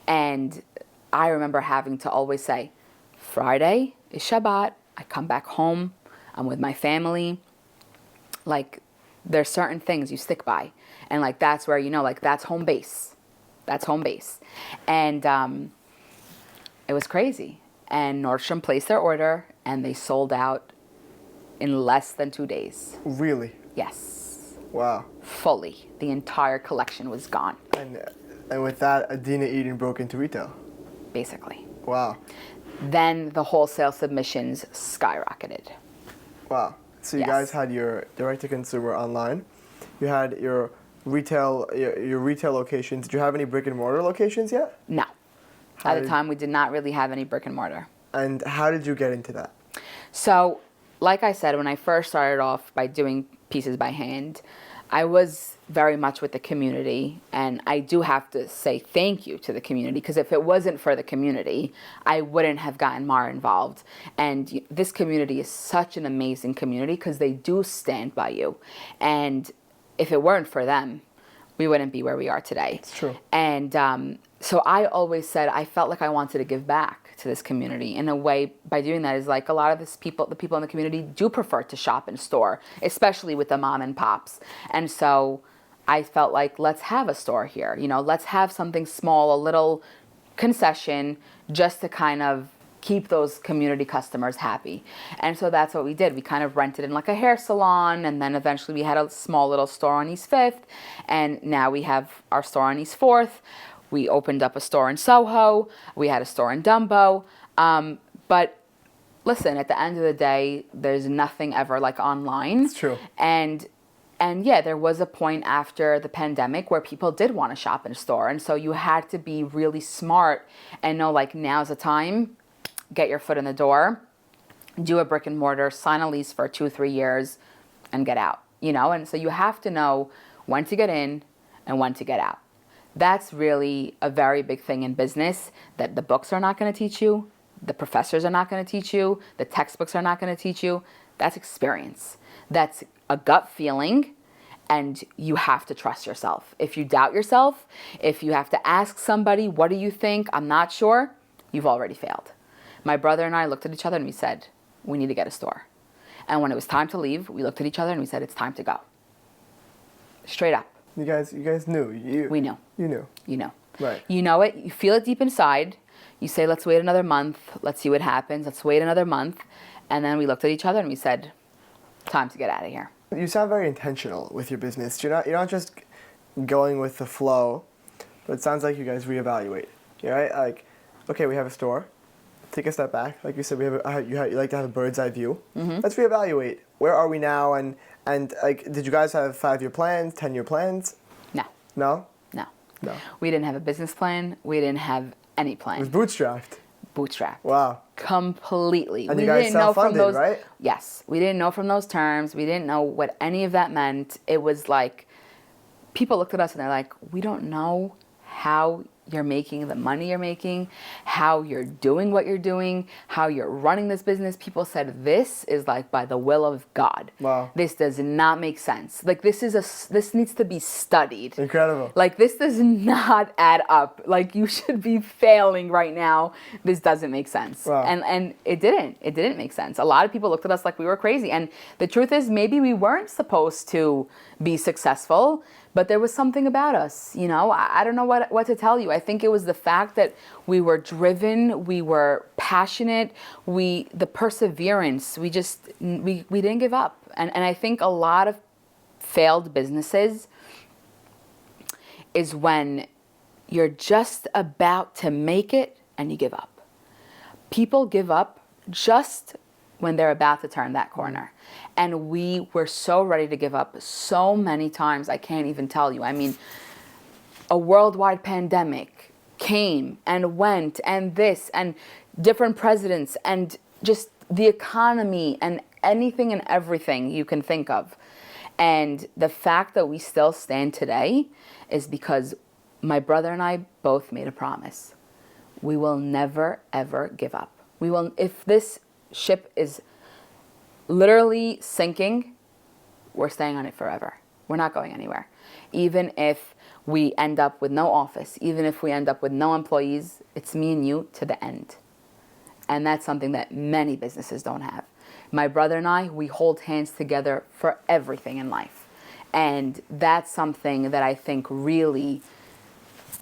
And I remember having to always say, Friday is Shabbat. I come back home. I'm with my family. Like, there's certain things you stick by. And like, that's where, you know, like, that's home base. That's home base. And it was crazy. And Nordstrom placed their order, and they sold out in less than 2 days. Really? Yes. Wow. Fully. The entire collection was gone. And with that, Adina Eden broke into retail. Basically. Wow. Then the wholesale submissions skyrocketed. Wow. So you Yes. guys had your direct-to-consumer online. You had your retail locations. Did you have any brick-and-mortar locations yet? No. At the time, we did not really have any brick and mortar. And how did you get into that? So, like I said, when I first started off by doing pieces by hand, I was very much with the community. And I do have to say thank you to the community, because if it wasn't for the community, I wouldn't have gotten more involved. And this community is such an amazing community, because they do stand by you. And if it weren't for them, we wouldn't be where we are today. It's true. And so I always said I felt like I wanted to give back to this community. In a way, by doing that, is like a lot of the people in the community do prefer to shop in store, especially with the mom and pops. And so I felt like, let's have a store here. You know, let's have something small, a little concession, just to kind of keep those community customers happy. And so that's what we did. We kind of rented in like a hair salon, and then eventually we had a small little store on East 5th, and now we have our store on East 4th. We opened up a store in Soho. We had a store in Dumbo. But listen, at the end of the day, there's nothing ever like online. It's true. And yeah, there was a point after the pandemic where people did want to shop in a store. And so you had to be really smart and know, like, now's the time. Get your foot in the door, do a brick and mortar, sign a lease for 2-3 years, and get out, you know? And so you have to know when to get in and when to get out. That's really a very big thing in business that the books are not going to teach you, the professors are not going to teach you, the textbooks are not going to teach you. That's experience. That's a gut feeling, and you have to trust yourself. If you doubt yourself, if you have to ask somebody, what do you think? I'm not sure. You've already failed. My brother and I looked at each other and we said, we need to get a store. And when it was time to leave, we looked at each other and we said, it's time to go. Straight up. You guys knew. We knew. You knew. You know. Right. You know it. You feel it deep inside. You say, let's wait another month. Let's see what happens. Let's wait another month. And then we looked at each other and we said, time to get out of here. You sound very intentional with your business. You're not just going with the flow, but it sounds like you guys reevaluate. Yeah, right? Like, okay, we have a store. Take a step back. Like you said, you like to have a bird's eye view. Mm-hmm. Let's reevaluate. Where are we now? And like, did you guys have 5-year plans, 10-year plans? No, No? no. No. We didn't have a business plan. We didn't have any It was plan. bootstrapped. Bootstrapped. Wow. Completely. And we you guys didn't know from self-funded, those. right? Yes, we didn't know from those terms. We didn't know what any of that meant. It was like people looked at us and they're like, we don't know how you're making the money you're making, how you're doing what you're doing, how you're running this business. People said, this is like by the will of God. Wow. This does not make sense. Like this needs to be studied. Incredible. Like this does not add up. Like you should be failing right now. This doesn't make sense. Wow. And it didn't make sense. A lot of people looked at us like we were crazy. And the truth is maybe we weren't supposed to be successful, but there was something about us, you know. I don't know what to tell you. I think it was the fact that we were driven, we were passionate, the perseverance, we didn't give up. And I think a lot of failed businesses is when you're just about to make it and you give up. People give up just when they're about to turn that corner. And we were so ready to give up so many times, I can't even tell you. I mean, a worldwide pandemic came and went, and this, and different presidents, and just the economy, and anything and everything you can think of. And the fact that we still stand today is because my brother and I both made a promise. We will never, ever give up. We will, if this ship is literally sinking, we're staying on it forever. We're not going anywhere. Even if we end up with no office, even if we end up with no employees, it's me and you to the end. And that's something that many businesses don't have. My brother and I, we hold hands together for everything in life. And that's something that I think really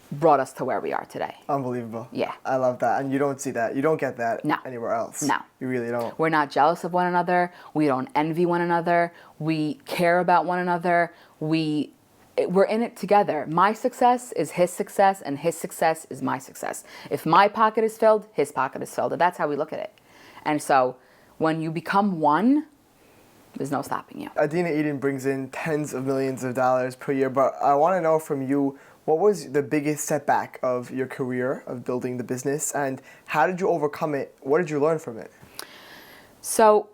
brought us to where we are today. Unbelievable. Yeah. I love that. And you don't see that. You don't get that No. anywhere else. No. You really don't. We're not jealous of one another. We don't envy one another. We care about one another. We're in it together. My success is his success, and his success is my success. If my pocket is filled, his pocket is filled. And that's how we look at it. And so when you become one, there's no stopping you. Adina Eden brings in tens of millions of dollars per year, but I want to know from you, what was the biggest setback of your career of building the business, and how did you overcome it? What did you learn from it? So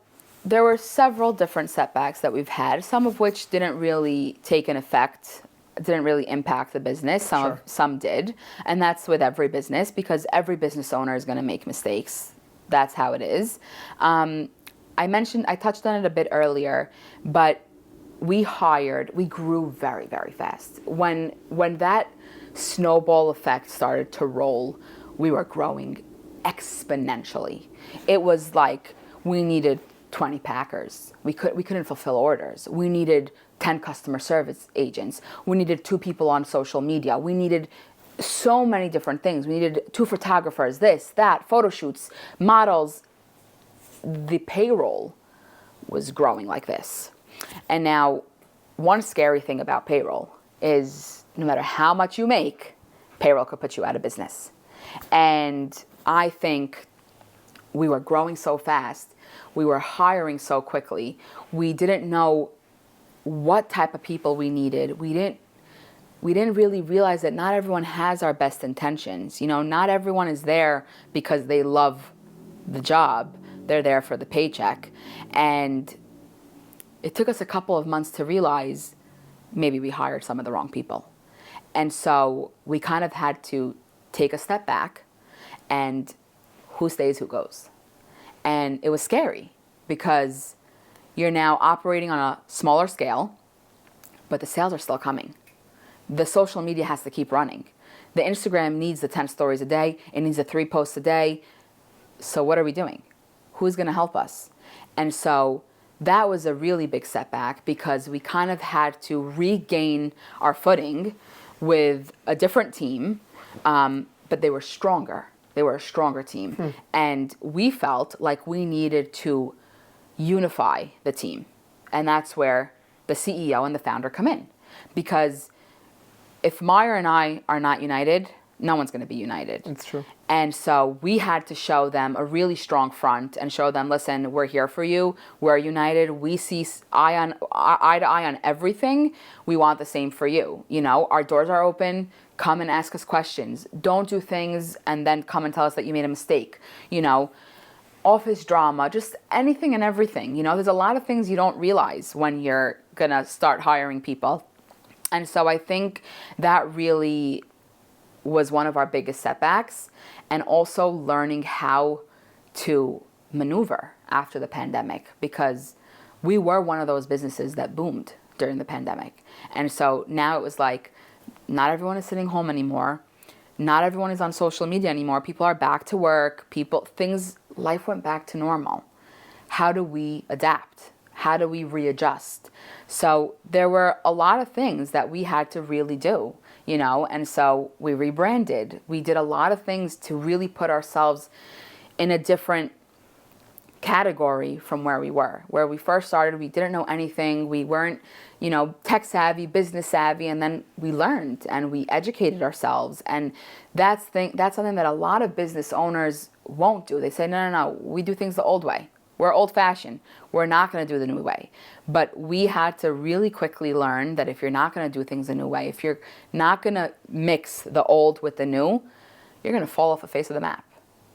there were several different setbacks that we've had, some of which didn't really take an effect, didn't really impact the business. Some did, and that's with every business, because every business owner is going to make mistakes. That's how it is. I touched on it a bit earlier, but we grew very, very fast. When that snowball effect started to roll, we were growing exponentially. It was like we needed 20 packers. We couldn't fulfill orders. We needed 10 customer service agents. We needed 2 people on social media. We needed so many different things. We needed 2 photographers, this, that, photo shoots, models. The payroll was growing like this. And now, one scary thing about payroll is no matter how much you make, payroll could put you out of business. And I think we were growing so fast, we were hiring so quickly, we didn't know what type of people we needed. We didn't really realize that not everyone has our best intentions. You know, not everyone is there because they love the job. They're there for the paycheck. And it took us a couple of months to realize maybe we hired some of the wrong people. And so we kind of had to take a step back, and who stays, who goes. And it was scary because you're now operating on a smaller scale, but the sales are still coming. The social media has to keep running. The Instagram needs the 10 stories a day. It needs the 3 posts a day. So what are we doing? Who's going to help us? And so that was a really big setback because we kind of had to regain our footing with a different team, but they were stronger. They were a stronger team. And we felt like we needed to unify the team. And that's where the CEO and the founder come in. Because if Meyer and I are not united, no one's going to be united. It's true. And so we had to show them a really strong front and show them, listen, we're here for you. We're united. We see eye to eye on everything. We want the same for you. You know, our doors are open. Come and ask us questions. Don't do things and then come and tell us that you made a mistake. You know, office drama, just anything and everything. You know, there's a lot of things you don't realize when you're going to start hiring people. And so I think that really was one of our biggest setbacks, and also learning how to maneuver after the pandemic, because we were one of those businesses that boomed during the pandemic. And so now it was like, not everyone is sitting home anymore. Not everyone is on social media anymore. People are back to work. Life went back to normal. How do we adapt? How do we readjust? So there were a lot of things that we had to really do, you know, and so we rebranded. We did a lot of things to really put ourselves in a different category from where we were. Where we first started, we didn't know anything. We weren't, you know, tech savvy, business savvy, and then we learned and we educated ourselves. And that's something that a lot of business owners won't do. They say, no, we do things the old way. We're old-fashioned. We're not going to do the new way. But we had to really quickly learn that if you're not going to do things a new way, if you're not going to mix the old with the new, you're going to fall off the face of the map.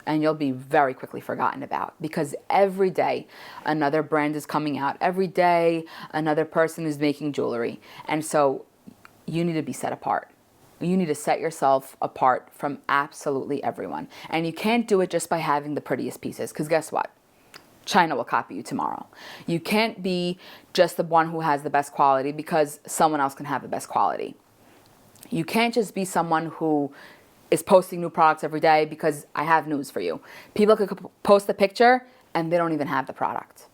And you'll be very quickly forgotten about, because every day another brand is coming out. Every day another person is making jewelry. And so you need to be set apart. You need to set yourself apart from absolutely everyone. And you can't do it just by having the prettiest pieces, because guess what? China will copy you tomorrow. You can't be just the one who has the best quality, because someone else can have the best quality. You can't just be someone who is posting new products every day, because I have news for you. People could post a picture and they don't even have the product.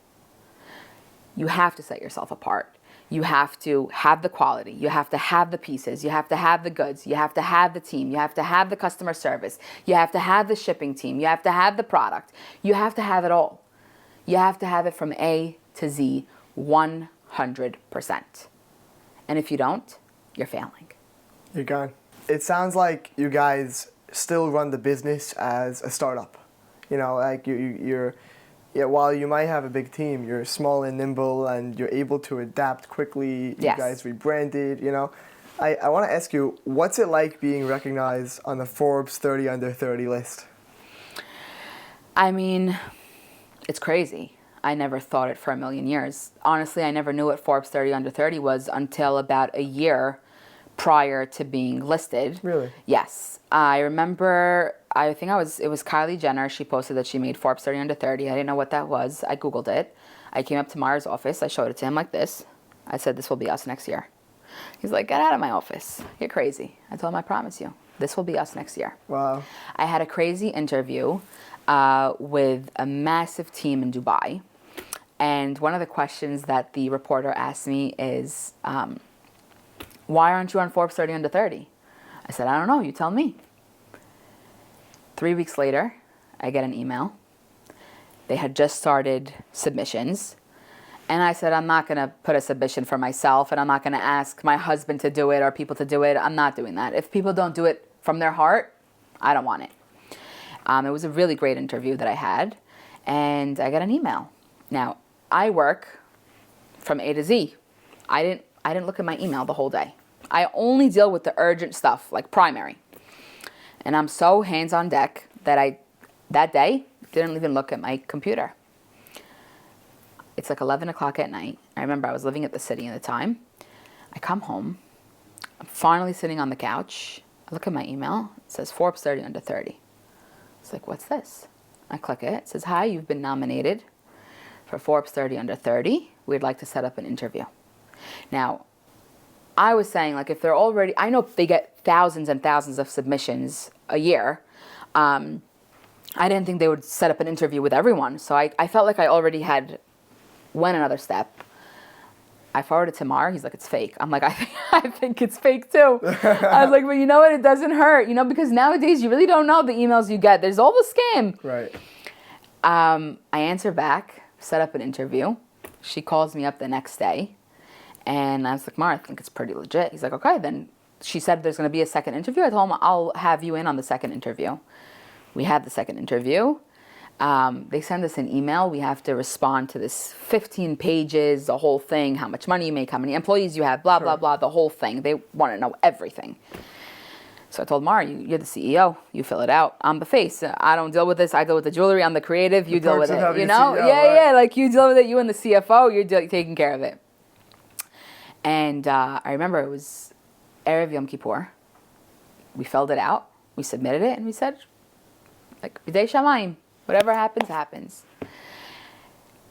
You have to set yourself apart. You have to have the quality. You have to have the pieces. You have to have the goods. You have to have the team. You have to have the customer service. You have to have the shipping team. You have to have the product. You have to have it all. You have to have it from A to Z 100%. And if you don't, you're failing. You're gone. It sounds like you guys still run the business as a startup. You know, like while you might have a big team, you're small and nimble and you're able to adapt quickly. You Yes. guys rebranded, you know. I want to ask you, what's it like being recognized on the Forbes 30 under 30 list? I mean, it's crazy. I never thought it for a million years. Honestly, I never knew what Forbes 30 under 30 was until about a year prior to being listed. Really? Yes. I remember, it was Kylie Jenner. She posted that she made Forbes 30 under 30. I didn't know what that was. I Googled it. I came up to Meyer's office. I showed it to him like this. I said, this will be us next year. He's like, get out of my office. You're crazy. I told him, I promise you, this will be us next year. Wow. I had a crazy interview with a massive team in Dubai. And one of the questions that the reporter asked me is, why aren't you on Forbes 30 under 30? I said, I don't know. You tell me. 3 weeks later, I get an email. They had just started submissions. And I said, I'm not going to put a submission for myself, and I'm not going to ask my husband to do it or people to do it. I'm not doing that. If people don't do it from their heart, I don't want it. It was a really great interview that I had, and I got an email. Now, I work from A to Z. I didn't look at my email the whole day. I only deal with the urgent stuff, like primary. And I'm so hands on deck that that day, didn't even look at my computer. It's like 11 o'clock at night. I remember I was living at the city at the time. I come home. I'm finally sitting on the couch. I look at my email. It says Forbes 30 under 30. It's like, what's this? I click it. It says, hi, you've been nominated for Forbes 30 under 30. We'd like to set up an interview. Now, I was saying, like, if they're already, I know they get thousands and thousands of submissions a year. I didn't think they would set up an interview with everyone. So I felt like I already had went another step. I forwarded it to Meyer. He's like, it's fake. I'm like, I think it's fake too. I was like, but you know what? It doesn't hurt, you know, because nowadays you really don't know the emails you get. There's all the scam. Right. I answer back, set up an interview. She calls me up the next day. And I was like, Meyer, I think it's pretty legit. He's like, okay, then she said there's going to be a second interview. I told them I'll have you in on the second interview. We had the second interview. They send us an email. We have to respond to this 15 pages, the whole thing, how much money you make, how many employees you have, blah, blah, blah, the whole thing. They want to know everything. So I told Mara, you're the CEO. You fill it out. I'm the face. I don't deal with this. I deal with the jewelry. I'm the creative. You deal with it. You know? CEO, yeah, like you deal with it. You and the CFO, you're taking care of it. And I remember it was Erev Yom Kippur. We filled it out. We submitted it, and we said, like, B'dei Shamayim. Whatever happens, happens.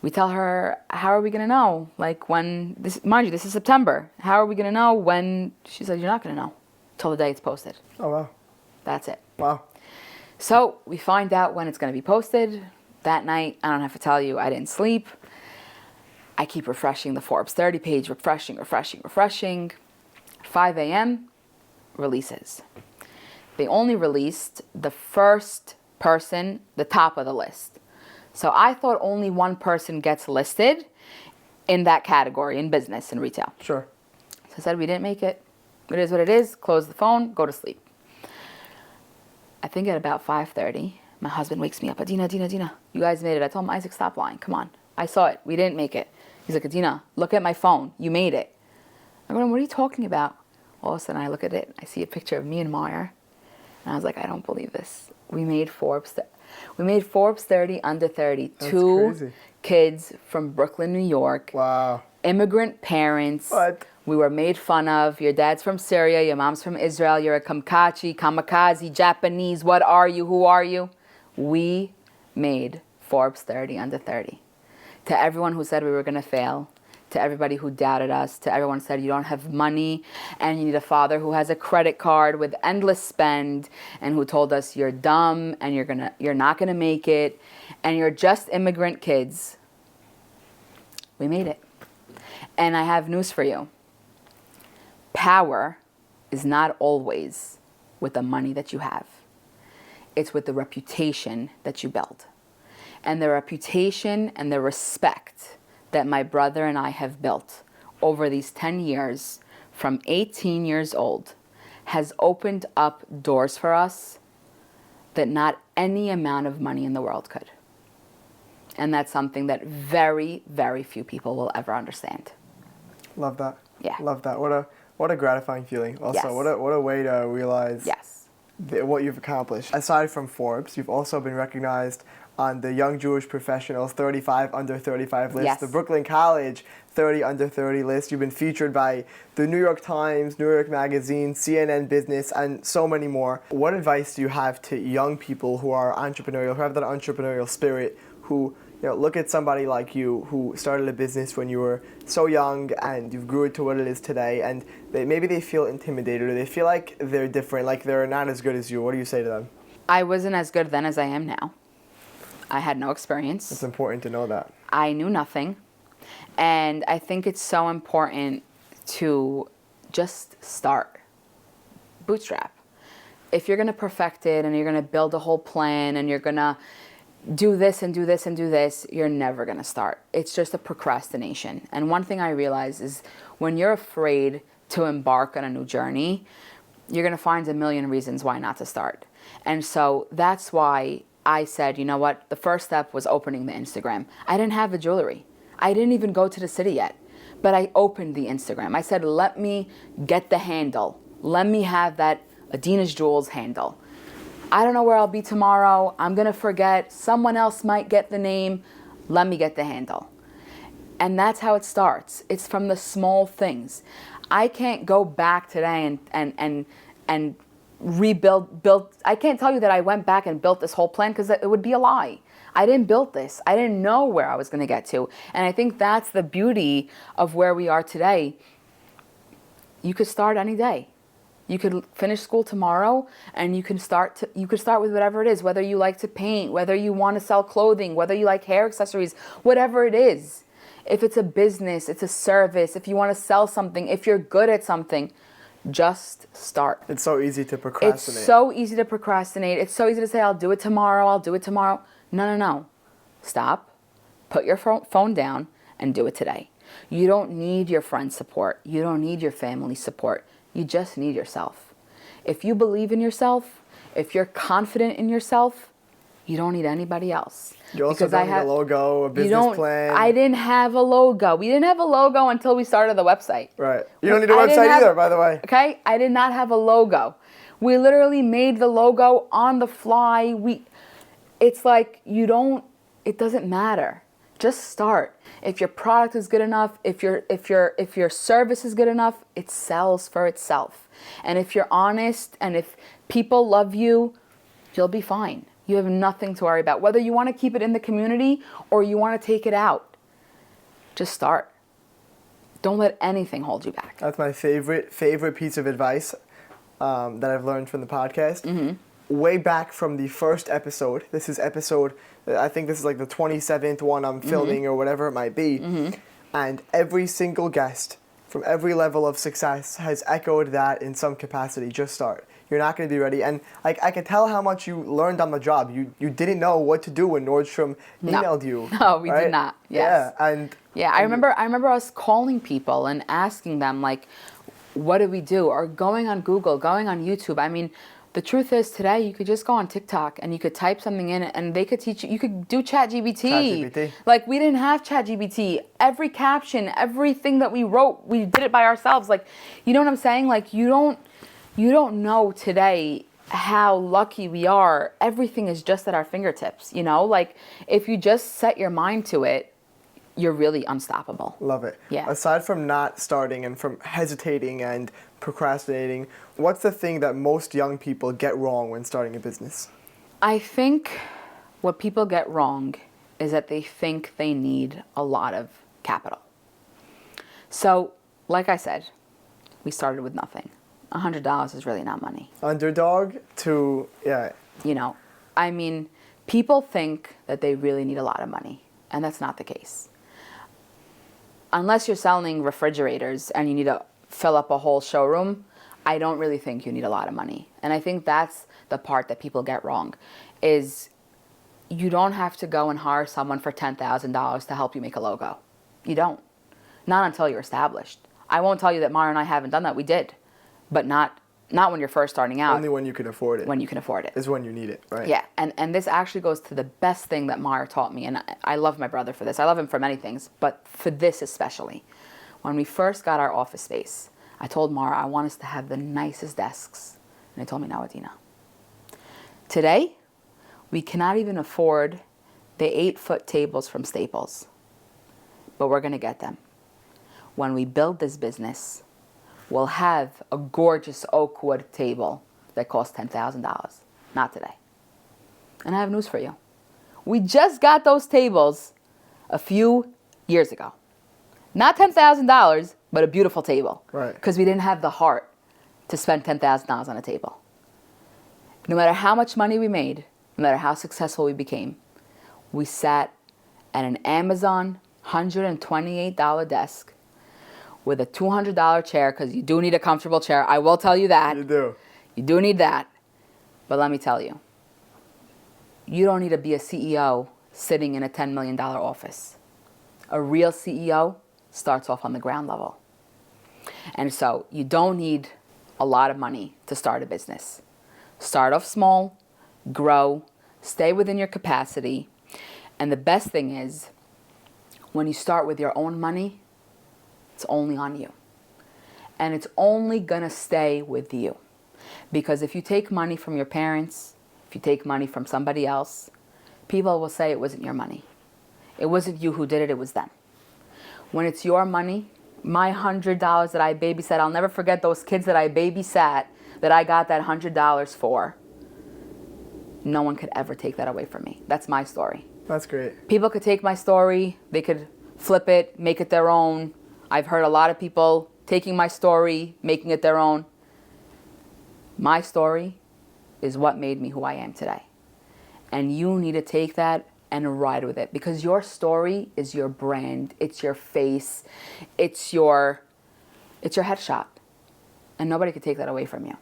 We tell her, how are we going to know? Like when, mind you, this is September. How are we going to know when? She said, you're not going to know till the day it's posted. Oh, wow. That's it. Wow. So we find out when it's going to be posted. That night, I don't have to tell you, I didn't sleep. I keep refreshing the Forbes 30 page, refreshing. 5 a.m., releases. They only released the first person, the top of the list. So I thought only one person gets listed in that category in business and retail. Sure. So I said, we didn't make it. It is what it is. Close the phone, go to sleep. I think at about 5:30, my husband wakes me up. Adina, you guys made it. I told him, Isaac, stop lying. Come on. I saw it. We didn't make it. He's like, Adina, look at my phone. You made it. I go, what are you talking about? All of a sudden, I look at it. I see a picture of me and Meyer. And I was like, I don't believe this. We made Forbes 30 under 30. That's Two crazy. kids from Brooklyn, New York. Wow. Immigrant parents. What? We were made fun of. Your dad's from Syria. Your mom's from Israel. You're a kamikaze, Japanese. What are you? Who are you? We made Forbes 30 under 30. To everyone who said we were going to fail, to everybody who doubted us, to everyone who said you don't have money and you need a father who has a credit card with endless spend and who told us you're dumb and you're not going to make it and you're just immigrant kids. We made it. And I have news for you. Power is not always with the money that you have. It's with the reputation that you build. And the reputation and the respect that my brother and I have built over these 10 years, from 18 years old, has opened up doors for us that not any amount of money in the world could. And that's something that very, very few people will ever understand. Love that. Yeah. Love that. What a gratifying feeling. Also, Yes. what a way to realize Yes. what you've accomplished. Aside from Forbes, you've also been recognized on the Young Jewish Professionals 35 under 35 list, Yes. the Brooklyn College 30 under 30 list. You've been featured by the New York Times, New York Magazine, CNN Business, and so many more. What advice do you have to young people who are entrepreneurial, who have that entrepreneurial spirit, who look at somebody like you who started a business when you were so young and you've grew it to what it is today, and maybe they feel intimidated or they feel like they're different, like they're not as good as you? What do you say to them? I wasn't as good then as I am now. I had no experience. It's important to know that. I knew nothing. And I think it's so important to just start. Bootstrap. If you're going to perfect it and you're going to build a whole plan and you're going to do this and do this and do this, you're never going to start. It's just a procrastination. And one thing I realize is when you're afraid to embark on a new journey, you're going to find a million reasons why not to start. And so that's why I said, you know what, the first step was opening the Instagram. I didn't have the jewelry. I didn't even go to the city yet, but I opened the Instagram. I said, let me get the handle. Let me have that Adina's Jewels handle. I don't know where I'll be tomorrow. I'm going to forget. Someone else might get the name. Let me get the handle. And that's how it starts. It's from the small things. I can't go back today and build. I can't tell you that I went back and built this whole plan because it would be a lie. I didn't build this. I didn't know where I was going to get to. And I think that's the beauty of where we are today. You could start any day. You could finish school tomorrow and you can start with whatever it is, whether you like to paint, whether you want to sell clothing, whether you like hair accessories, whatever it is. If it's a business, it's a service, if you want to sell something, if you're good at something, just start. It's so easy to procrastinate. It's so easy to procrastinate. It's so easy to say, I'll do it tomorrow, I'll do it tomorrow. No. Stop, put your phone down, and do it today. You don't need your friend's support. You don't need your family's support. You just need yourself. If you believe in yourself, if you're confident in yourself, you don't need anybody else. You also don't need a logo, a business plan. I didn't have a logo. We didn't have a logo until we started the website. Right. You don't need a website either, by the way. Okay? I did not have a logo. We literally made the logo on the fly. It's like it doesn't matter. Just start. If your product is good enough, if your service is good enough, it sells for itself. And if you're honest and if people love you, you'll be fine. You have nothing to worry about. Whether you want to keep it in the community or you want to take it out, just start. Don't let anything hold you back. That's my favorite piece of advice that I've learned from the podcast. Mm-hmm. Way back from the first episode. This is episode, I think this is like the 27th one I'm filming or whatever it might be. Mm-hmm. And every single guest from every level of success has echoed that in some capacity. Just start. You're not going to be ready. And I can tell how much you learned on the job. You didn't know what to do when Nordstrom emailed you. No, we did not. Yes. Yeah. I remember us calling people and asking them, like, what do we do? Or going on Google, going on YouTube. I mean, the truth is today you could just go on TikTok and you could type something in and they could teach you. You could do ChatGPT. Like, we didn't have ChatGPT. Every caption, everything that we wrote, we did it by ourselves. Like, you know what I'm saying? Like, you don't know today how lucky we are. Everything is just at our fingertips, you know? Like, if you just set your mind to it, you're really unstoppable. Love it. Yeah. Aside from not starting and from hesitating and procrastinating, what's the thing that most young people get wrong when starting a business? I think what people get wrong is that they think they need a lot of capital. So, like I said, we started with nothing. $100 is really not money. Underdog to, yeah. You know, I mean, people think that they really need a lot of money, and that's not the case. Unless you're selling refrigerators and you need to fill up a whole showroom, I don't really think you need a lot of money. And I think that's the part that people get wrong, is you don't have to go and hire someone for $10,000 to help you make a logo. You don't. Not until you're established. I won't tell you that Meyer and I haven't done that. We did. But not when you're first starting out. Only when you can afford it. When you can afford it. Is when you need it, right? Yeah, and this actually goes to the best thing that Meyer taught me, and I love my brother for this. I love him for many things, but for this especially. When we first got our office space, I told Meyer I want us to have the nicest desks. And he told me, no, Adina. Today, we cannot even afford the 8-foot tables from Staples, but we're going to get them. When we build this business, we'll have a gorgeous oak wood table that costs $10,000. Not today. And I have news for you. We just got those tables a few years ago. Not $10,000, but a beautiful table. Right. Because we didn't have the heart to spend $10,000 on a table. No matter how much money we made, no matter how successful we became, we sat at an Amazon $128 desk with a $200 chair, because you do need a comfortable chair. I will tell you that. You do. You do need that. But let me tell you, you don't need to be a CEO sitting in a $10 million office. A real CEO starts off on the ground level. And so you don't need a lot of money to start a business. Start off small, grow, stay within your capacity. And the best thing is, when you start with your own money, it's only on you. And it's only gonna stay with you. Because if you take money from your parents, if you take money from somebody else, people will say it wasn't your money. It wasn't you who did it, it was them. When it's your money, my $100 that I babysat, I'll never forget those kids that I babysat, that I got that $100 for. No one could ever take that away from me. That's my story. That's great. People could take my story, they could flip it, make it their own. I've heard a lot of people taking my story, making it their own. My story is what made me who I am today. And you need to take that and ride with it, because your story is your brand, it's your face, it's your headshot. And nobody could take that away from you.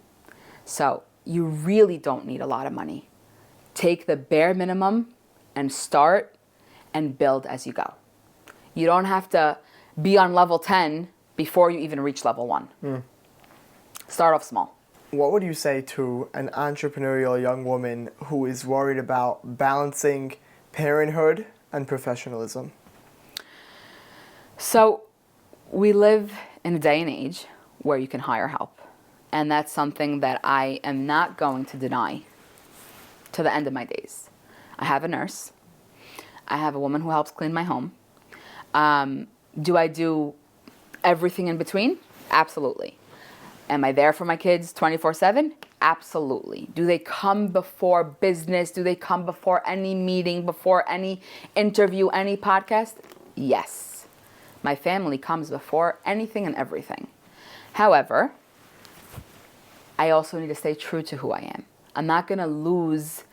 So you really don't need a lot of money. Take the bare minimum and start and build as you go. You don't have to be on level 10 before you even reach level 1. Start off small. What would you say to an entrepreneurial young woman who is worried about balancing parenthood and professionalism? So we live in a day and age where you can hire help. And that's something that I am not going to deny to the end of my days. I have a nurse. I have a woman who helps clean my home. Do I do everything in between? Absolutely. Am I there for my kids 24/7? Absolutely. Do they come before business? Do they come before any meeting, before any interview, any podcast? Yes. My family comes before anything and everything. However, I also need to stay true to who I am. I'm not going to lose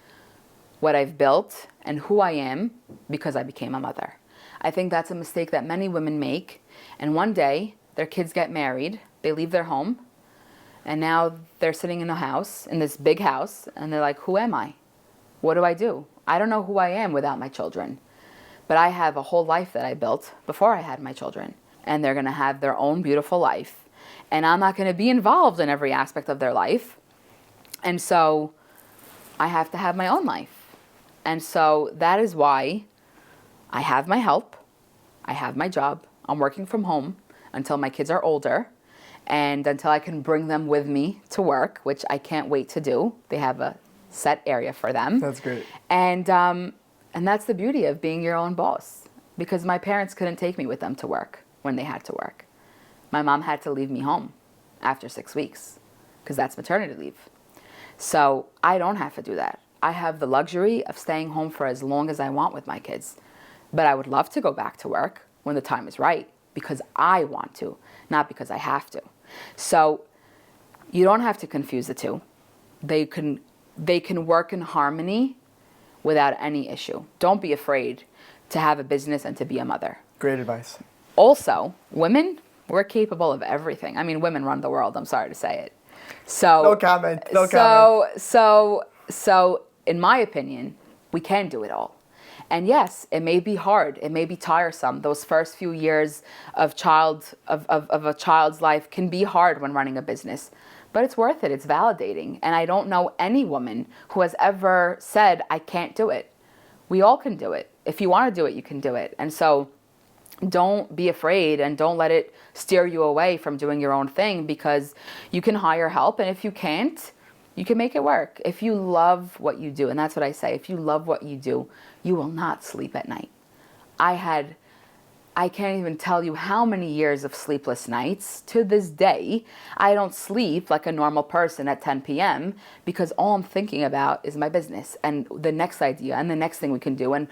what I've built and who I am because I became a mother. I think that's a mistake that many women make. And one day, their kids get married, they leave their home, and now they're sitting in a house, in this big house, and they're like, who am I? What do I do? I don't know who I am without my children. But I have a whole life that I built before I had my children. And they're going to have their own beautiful life. And I'm not going to be involved in every aspect of their life. And so I have to have my own life. And so that is why I have my help. I have my job. I'm working from home until my kids are older. And until I can bring them with me to work, which I can't wait to do. They have a set area for them. That's great. And that's the beauty of being your own boss. Because my parents couldn't take me with them to work when they had to work. My mom had to leave me home after 6 weeks because that's maternity leave. So I don't have to do that. I have the luxury of staying home for as long as I want with my kids. But I would love to go back to work when the time is right because I want to, not because I have to. So you don't have to confuse the two. They can work in harmony without any issue. Don't be afraid to have a business and to be a mother. Great advice. Also, women, we're capable of everything. I mean, women run the world. I'm sorry to say it. So No comment. No comment. So in my opinion, we can do it all. And yes, it may be hard. It may be tiresome. Those first few years of a child's life can be hard when running a business. But it's worth it. It's validating. And I don't know any woman who has ever said, I can't do it. We all can do it. If you want to do it, you can do it. And so don't be afraid and don't let it steer you away from doing your own thing because you can hire help. And if you can't, you can make it work. If you love what you do, and that's what I say, if you love what you do, you will not sleep at night. I can't even tell you how many years of sleepless nights. To this day, I don't sleep like a normal person at 10 p.m. because all I'm thinking about is my business and the next idea and the next thing we can do and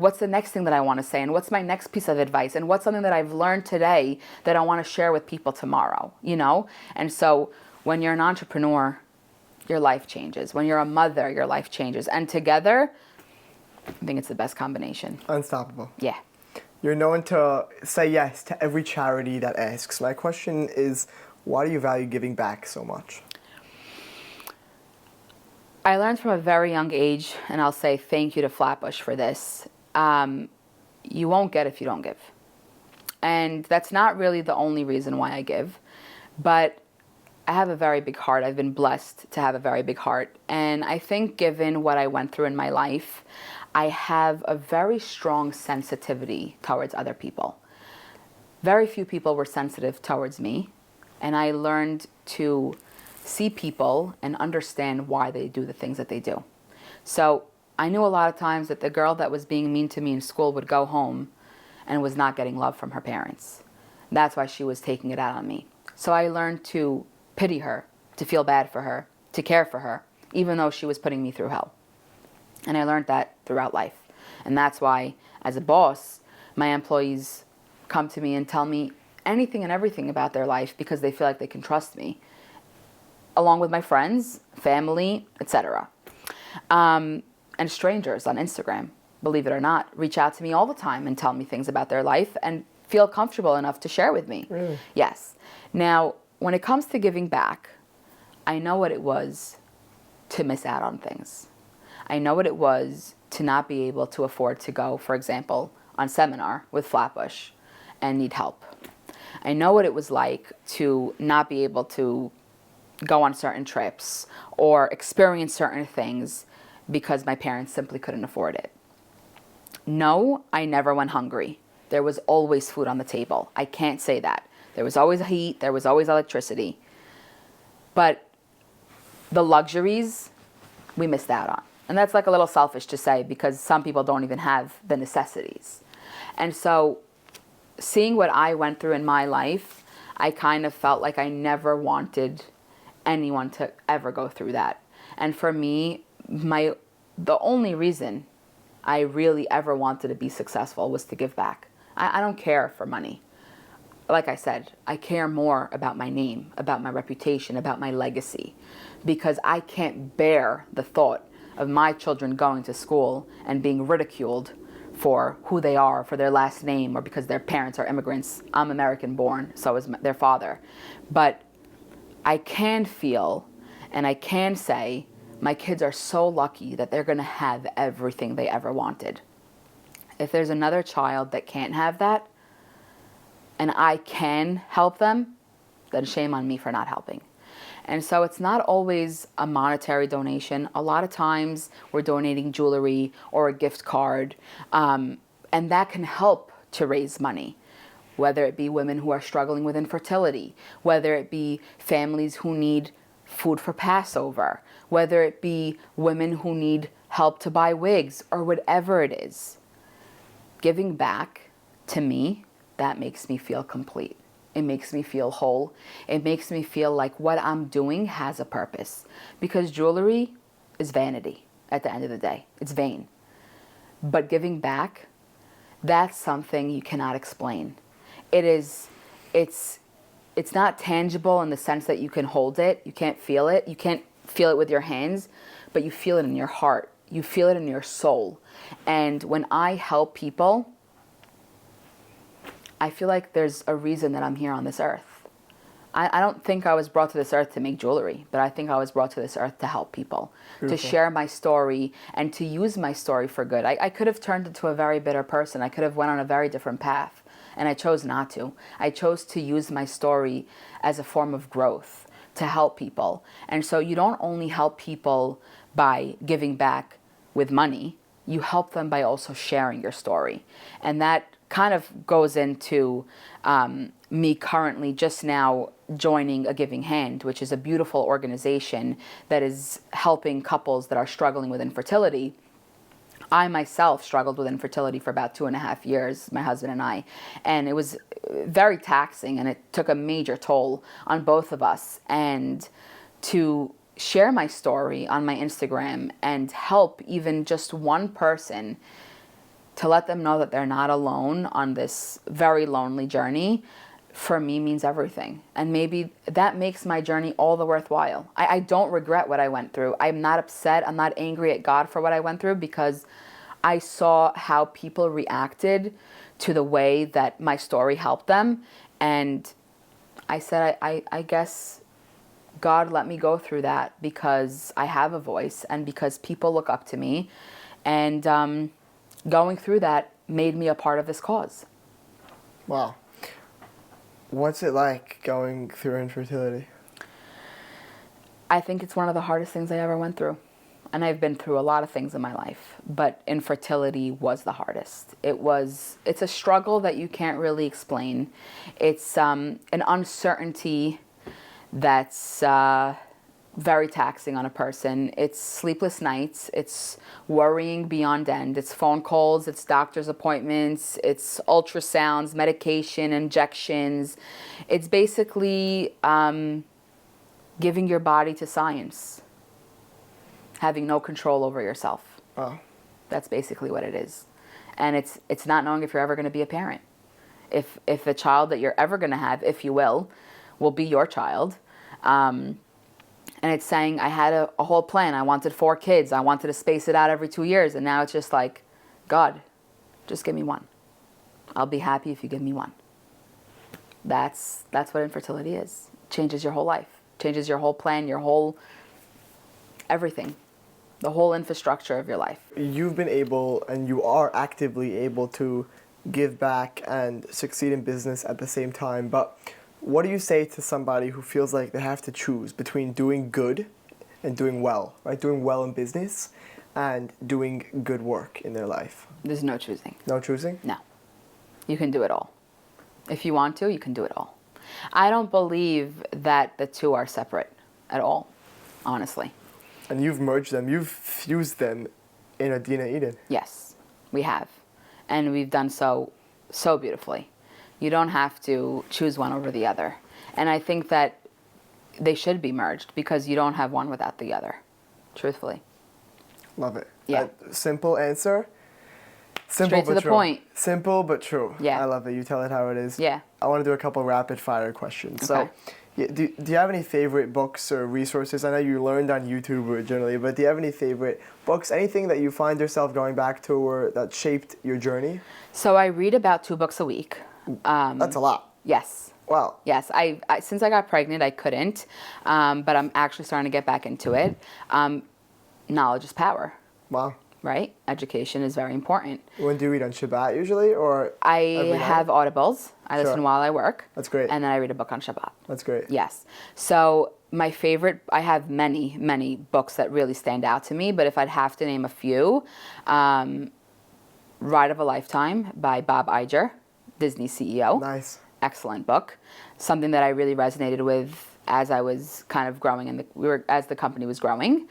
what's the next thing that I want to say and what's my next piece of advice and what's something that I've learned today that I want to share with people tomorrow, you know? And so when you're an entrepreneur, your life changes. When you're a mother, your life changes. And together, I think it's the best combination. Unstoppable. Yeah. You're known to say yes to every charity that asks. My question is, why do you value giving back so much? I learned from a very young age, and I'll say thank you to Flatbush for this. You won't get if you don't give. And that's not really the only reason why I give, but I have a very big heart. I've been blessed to have a very big heart. And I think given what I went through in my life, I have a very strong sensitivity towards other people. Very few people were sensitive towards me. And I learned to see people and understand why they do the things that they do. So I knew a lot of times that the girl that was being mean to me in school would go home and was not getting love from her parents. That's why she was taking it out on me. So I learned to pity her, to feel bad for her, to care for her, even though she was putting me through hell. And I learned that throughout life. And that's why, as a boss, my employees come to me and tell me anything and everything about their life because they feel like they can trust me, along with my friends, family, etc. And strangers on Instagram, believe it or not, reach out to me all the time and tell me things about their life and feel comfortable enough to share with me. Really? Yes. Now, when it comes to giving back, I know what it was to miss out on things. I know what it was to not be able to afford to go, for example, on seminar with Flatbush and need help. I know what it was like to not be able to go on certain trips or experience certain things because my parents simply couldn't afford it. No, I never went hungry. There was always food on the table. I can't say that. There was always heat, there was always electricity. But the luxuries, we missed out on. And that's like a little selfish to say because some people don't even have the necessities. And so seeing what I went through in my life, I kind of felt like I never wanted anyone to ever go through that. And for me, the only reason I really ever wanted to be successful was to give back. I don't care for money. Like I said, I care more about my name, about my reputation, about my legacy, because I can't bear the thought of my children going to school and being ridiculed for who they are, for their last name, or because their parents are immigrants. I'm American born, so is their father. But I can feel and I can say my kids are so lucky that they're going to have everything they ever wanted. If there's another child that can't have that, and I can help them, then shame on me for not helping. And so it's not always a monetary donation. A lot of times we're donating jewelry or a gift card, and that can help to raise money, whether it be women who are struggling with infertility, whether it be families who need food for Passover, whether it be women who need help to buy wigs, or whatever it is. Giving back, to me, that makes me feel complete. It makes me feel whole. It makes me feel like what I'm doing has a purpose. Because jewelry is vanity at the end of the day. It's vain. But giving back, that's something you cannot explain. It's not tangible in the sense that you can hold it. You can't feel it. You can't feel it with your hands, but you feel it in your heart. You feel it in your soul. And when I help people, I feel like there's a reason that I'm here on this earth. I don't think I was brought to this earth to make jewelry, but I think I was brought to this earth to help people, Beautiful. To share my story and to use my story for good. I could have turned into a very bitter person. I could have went on a very different path, and I chose not to. I chose to use my story as a form of growth, to help people. And so you don't only help people by giving back with money, you help them by also sharing your story. And that kind of goes into me currently just now joining A Giving Hand, which is a beautiful organization that is helping couples that are struggling with infertility. I myself struggled with infertility for about 2.5 years, my husband and I, and it was very taxing and it took a major toll on both of us. And to share my story on my Instagram and help even just one person to let them know that they're not alone on this very lonely journey, for me means everything. And maybe that makes my journey all the worthwhile. I don't regret what I went through. I'm not upset. I'm not angry at God for what I went through, because I saw how people reacted to the way that my story helped them. And I said, I guess God let me go through that because I have a voice and because people look up to me. And going through that made me a part of this cause. Wow. What's it like going through infertility? I think it's one of the hardest things I ever went through. And I've been through a lot of things in my life, but infertility was the hardest. It's a struggle that you can't really explain. It's an uncertainty that's very taxing on a person. It's sleepless nights. It's worrying beyond end. It's phone calls. It's doctor's appointments. It's ultrasounds, medication, injections. It's basically giving your body to science, having no control over yourself. Oh. That's basically what it is. And it's not knowing if you're ever going to be a parent. If the child that you're ever going to have, if you will be your child. And it's saying, I had a whole plan. I wanted 4 kids. I wanted to space it out every 2 years. And now it's just like, God, just give me one. I'll be happy if you give me one. That's what infertility is. It changes your whole life. Changes your whole plan, your whole everything. The whole infrastructure of your life. You've been able, and you are actively able to give back and succeed in business at the same time. But what do you say to somebody who feels like they have to choose between doing good and doing well, right? Doing well in business and doing good work in their life? There's no choosing. No choosing? No. You can do it all. If you want to, you can do it all. I don't believe that the two are separate at all, honestly. And you've merged them, you've fused them in Adina Eden. Yes, we have. And we've done so beautifully. You don't have to choose one over the other. And I think that they should be merged because you don't have one without the other, truthfully. Love it. Yeah. Simple answer. Simple Straight to but the true. point. Simple but true. Yeah. I love it. You tell it how it is. Yeah. I want to do a couple rapid fire questions. Okay. So, yeah, do you have any favorite books or resources? I know you learned on YouTube originally, but do you have any favorite books? Anything that you find yourself going back to or that shaped your journey? So I read about 2 books a week. That's a lot. Yes. Wow. Yes, I since I got pregnant, I couldn't, but I'm actually starting to get back into it. Knowledge is power, Wow. right? Education is very important. When do you read on Shabbat usually, or I every night? have audibles. I listen Sure. while I work. That's great. And then I read a book on Shabbat. That's great. Yes. So my favorite, I have many, many books that really stand out to me, but if I'd have to name a few, Ride of a Lifetime by Bob Iger, Disney CEO. Nice. Excellent book. Something that I really resonated with as I was kind of growing as the company was growing.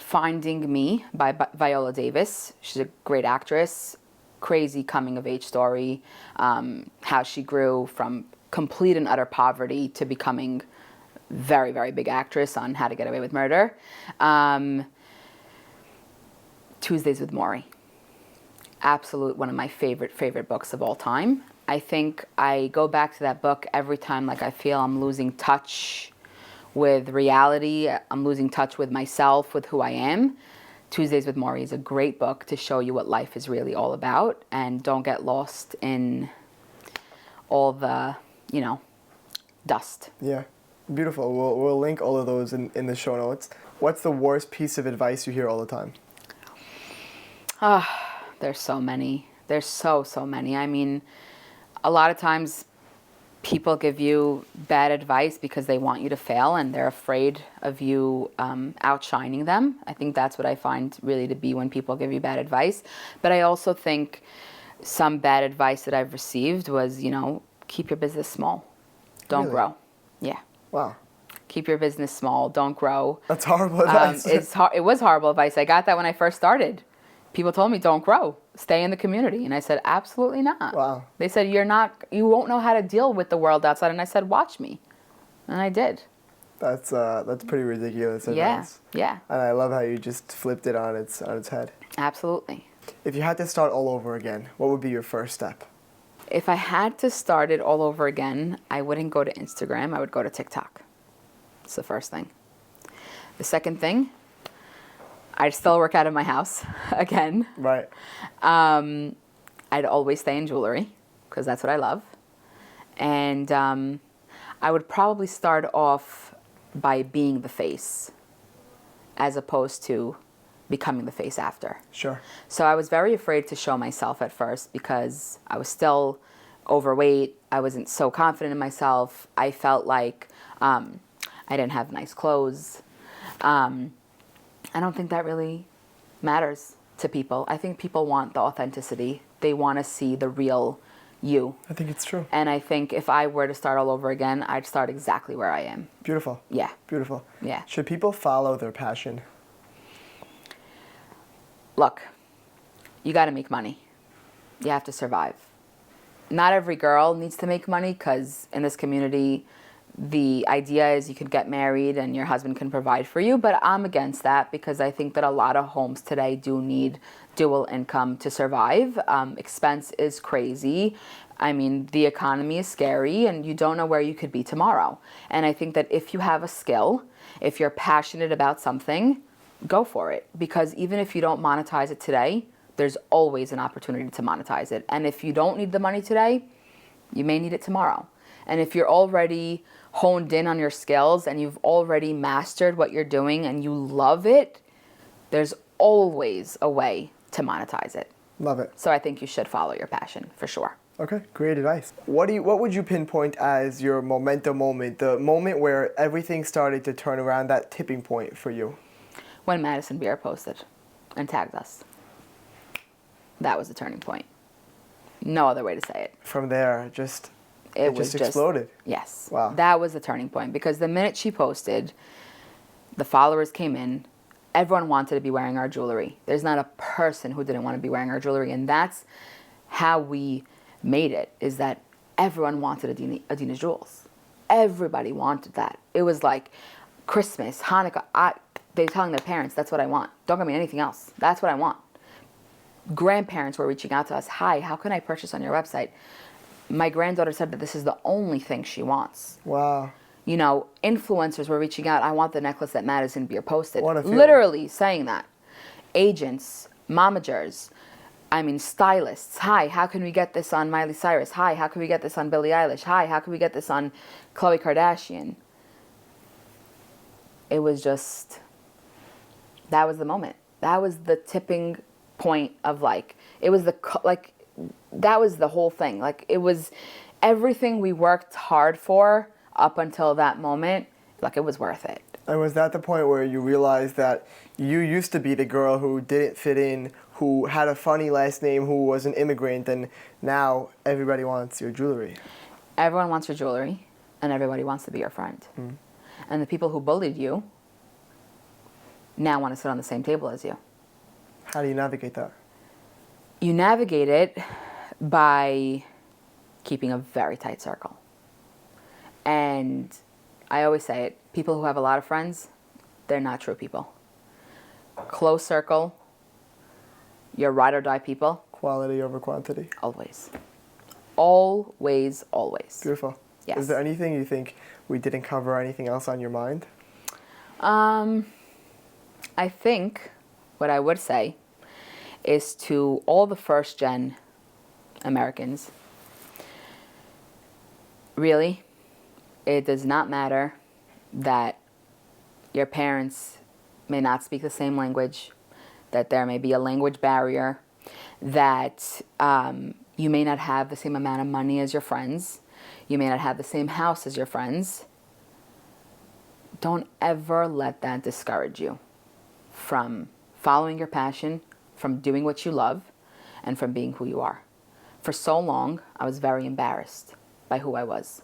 Finding Me by Viola Davis. She's a great actress. Crazy coming of age story. How she grew from complete and utter poverty to becoming very, very big actress on How to Get Away with Murder. Tuesdays with Morrie. Absolute one of my favorite books of all time. I think I go back to that book every time like I feel I'm losing touch with reality. I'm losing touch with myself, with who I am. Tuesdays with Morrie is a great book to show you what life is really all about, and don't get lost in all the, dust. Yeah. Beautiful. We'll link all of those in the show notes. What's the worst piece of advice you hear all the time? There's so many. There's so many. I mean, a lot of times people give you bad advice because they want you to fail and they're afraid of you outshining them. I think that's what I find really to be when people give you bad advice. But I also think some bad advice that I've received was, keep your business small. Don't Really? grow. Yeah. Wow. Keep your business small. Don't grow. That's horrible advice. It was horrible advice. I got that when I first started. People told me, don't grow, stay in the community. And I said, absolutely not. Wow. They said, you won't know how to deal with the world outside. And I said, watch me. And I did. That's pretty ridiculous Yeah, advice. yeah, And I love how you just flipped it on its head. absolutely. If you had to start all over again, what would be your first step? If I had to start it all over again, I wouldn't go to Instagram. I would go to TikTok. It's the first thing. The second thing, I'd still work out of my house again. Right. I'd always stay in jewelry because that's what I love. And I would probably start off by being the face as opposed to becoming the face after. Sure. So I was very afraid to show myself at first because I was still overweight. I wasn't so confident in myself. I felt like I didn't have nice clothes. I don't think that really matters to people. I think people want the authenticity. They want to see the real you. I think it's true. And I think if I were to start all over again, I'd start exactly where I am. Beautiful. Yeah. Beautiful. Yeah. Should people follow their passion? Look, you got to make money. You have to survive. Not every girl needs to make money because in this community, the idea is you could get married and your husband can provide for you, but I'm against that because I think that a lot of homes today do need dual income to survive. Expense is crazy. I mean, the economy is scary and you don't know where you could be tomorrow. And I think that if you have a skill, if you're passionate about something, go for it. Because even if you don't monetize it today, there's always an opportunity to monetize it. And if you don't need the money today, you may need it tomorrow. And if you're already honed in on your skills and you've already mastered what you're doing and you love it, there's always a way to monetize it. Love it. So I think you should follow your passion for sure. Okay, great advice. What would you pinpoint as your momentum moment, the moment where everything started to turn around, that tipping point for you? When Madison Beer posted and tagged us. That was the turning point. No other way to say it. From there, it just Just exploded. Yes. Wow. That was the turning point, because the minute she posted, the followers came in. Everyone wanted to be wearing our jewelry. There's not a person who didn't want to be wearing our jewelry, and that's how we made it, is that everyone wanted Adina's jewels. Everybody wanted that. It was like Christmas, Hanukkah. They were telling their parents, that's what I want. Don't give me anything else. That's what I want. Grandparents were reaching out to us. Hi, how can I purchase on your website? My granddaughter said that this is the only thing she wants. Wow. You know, influencers were reaching out. I want the necklace that Madison Beer posted. What a feeling. Literally saying that. Agents, momagers, stylists. Hi, how can we get this on Miley Cyrus? Hi, how can we get this on Billie Eilish? Hi, how can we get this on Khloe Kardashian? It was just, that was the moment. That was the tipping point of that was the whole thing. Like, it was everything we worked hard for up until that moment, like, it was worth it. And was that the point where you realized that you used to be the girl who didn't fit in, who had a funny last name, who was an immigrant, and now everybody wants your jewelry? Everyone wants your jewelry, and everybody wants to be your friend. Mm. And the people who bullied you now want to sit on the same table as you. How do you navigate that? You navigate it by keeping a very tight circle. And I always say it, people who have a lot of friends, they're not true people. Close circle, your ride or die people. Quality over quantity. Always. Always, always. Beautiful. Yes. Is there anything you think we didn't cover, anything else on your mind? I think what I would say is to all the first-gen Americans, really, it does not matter that your parents may not speak the same language, that there may be a language barrier, that you may not have the same amount of money as your friends, you may not have the same house as your friends. Don't ever let that discourage you from following your passion, from doing what you love, and from being who you are. For so long, I was very embarrassed by who I was.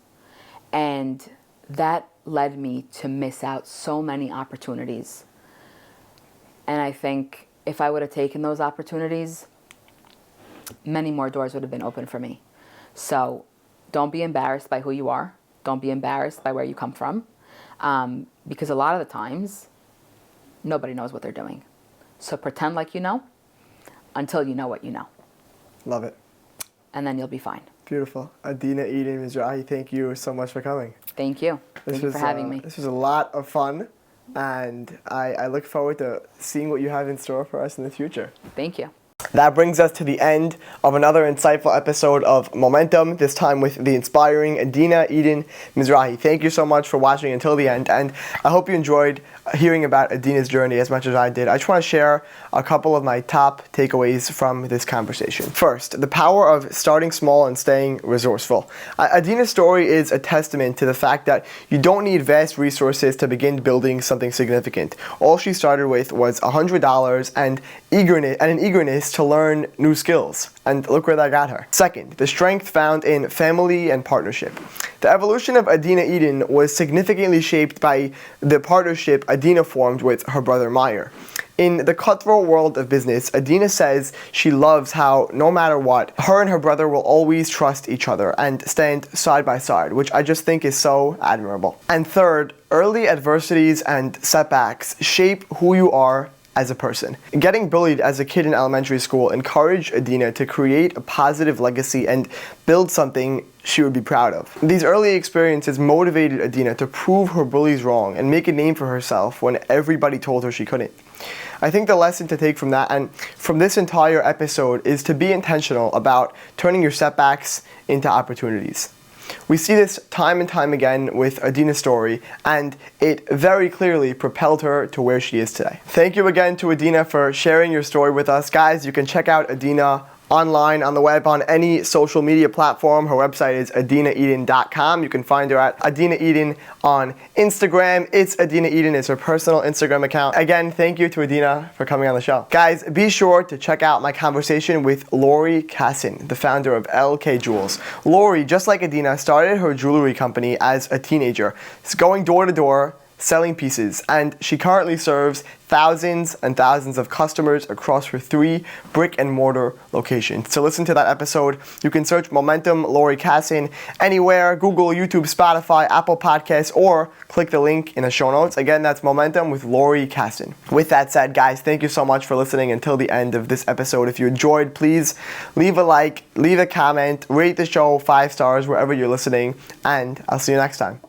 And that led me to miss out so many opportunities. And I think if I would have taken those opportunities, many more doors would have been open for me. So don't be embarrassed by who you are. Don't be embarrassed by where you come from. Because a lot of the times, nobody knows what they're doing. So pretend like you know until you know what you know. Love it. And then you'll be fine. Beautiful. Adina Eden Mizrahi, thank you so much for coming. Thank you. Thank you for having me. This was a lot of fun, and I look forward to seeing what you have in store for us in the future. Thank you. That brings us to the end of another insightful episode of Momentum, this time with the inspiring Adina Eden Mizrahi. Thank you so much for watching until the end, and I hope you enjoyed hearing about Adina's journey as much as I did. I just want to share a couple of my top takeaways from this conversation. First, the power of starting small and staying resourceful. Adina's story is a testament to the fact that you don't need vast resources to begin building something significant. All she started with was $100 and an eagerness to learn new skills. And look where that got her. Second, the strength found in family and partnership. The evolution of Adina Eden was significantly shaped by the partnership Adina formed with her brother Meyer. In the cutthroat world of business, Adina says she loves how, no matter what, her and her brother will always trust each other and stand side by side, which I just think is so admirable. And third, early adversities and setbacks shape who you are as a person. Getting bullied as a kid in elementary school encouraged Adina to create a positive legacy and build something she would be proud of. These early experiences motivated Adina to prove her bullies wrong and make a name for herself when everybody told her she couldn't. I think the lesson to take from that and from this entire episode is to be intentional about turning your setbacks into opportunities. We see this time and time again with Adina's story, and it very clearly propelled her to where she is today. Thank you again to Adina for sharing your story with us. Guys, you can check out Adina online on the web on any social media platform. Her website is adinaeden.com. You can find her at Adina Eden on Instagram. It's Adina Eden is her personal Instagram account. Again, thank you to Adina for coming on the show. Guys, be sure to check out my conversation with Lori Casson, the founder of LK Jewels. Lori, just like Adina, started her jewelry company as a teenager. It's going door to door, selling pieces, and she currently serves thousands and thousands of customers across her 3 brick and mortar locations. To listen to that episode, you can search Momentum Lori Casson anywhere, Google, YouTube, Spotify, Apple Podcasts, or click the link in the show notes. Again, that's Momentum with Lori Casson. With that said, guys, thank you so much for listening until the end of this episode. If you enjoyed, please leave a like, leave a comment, rate the show 5 stars wherever you're listening, and I'll see you next time.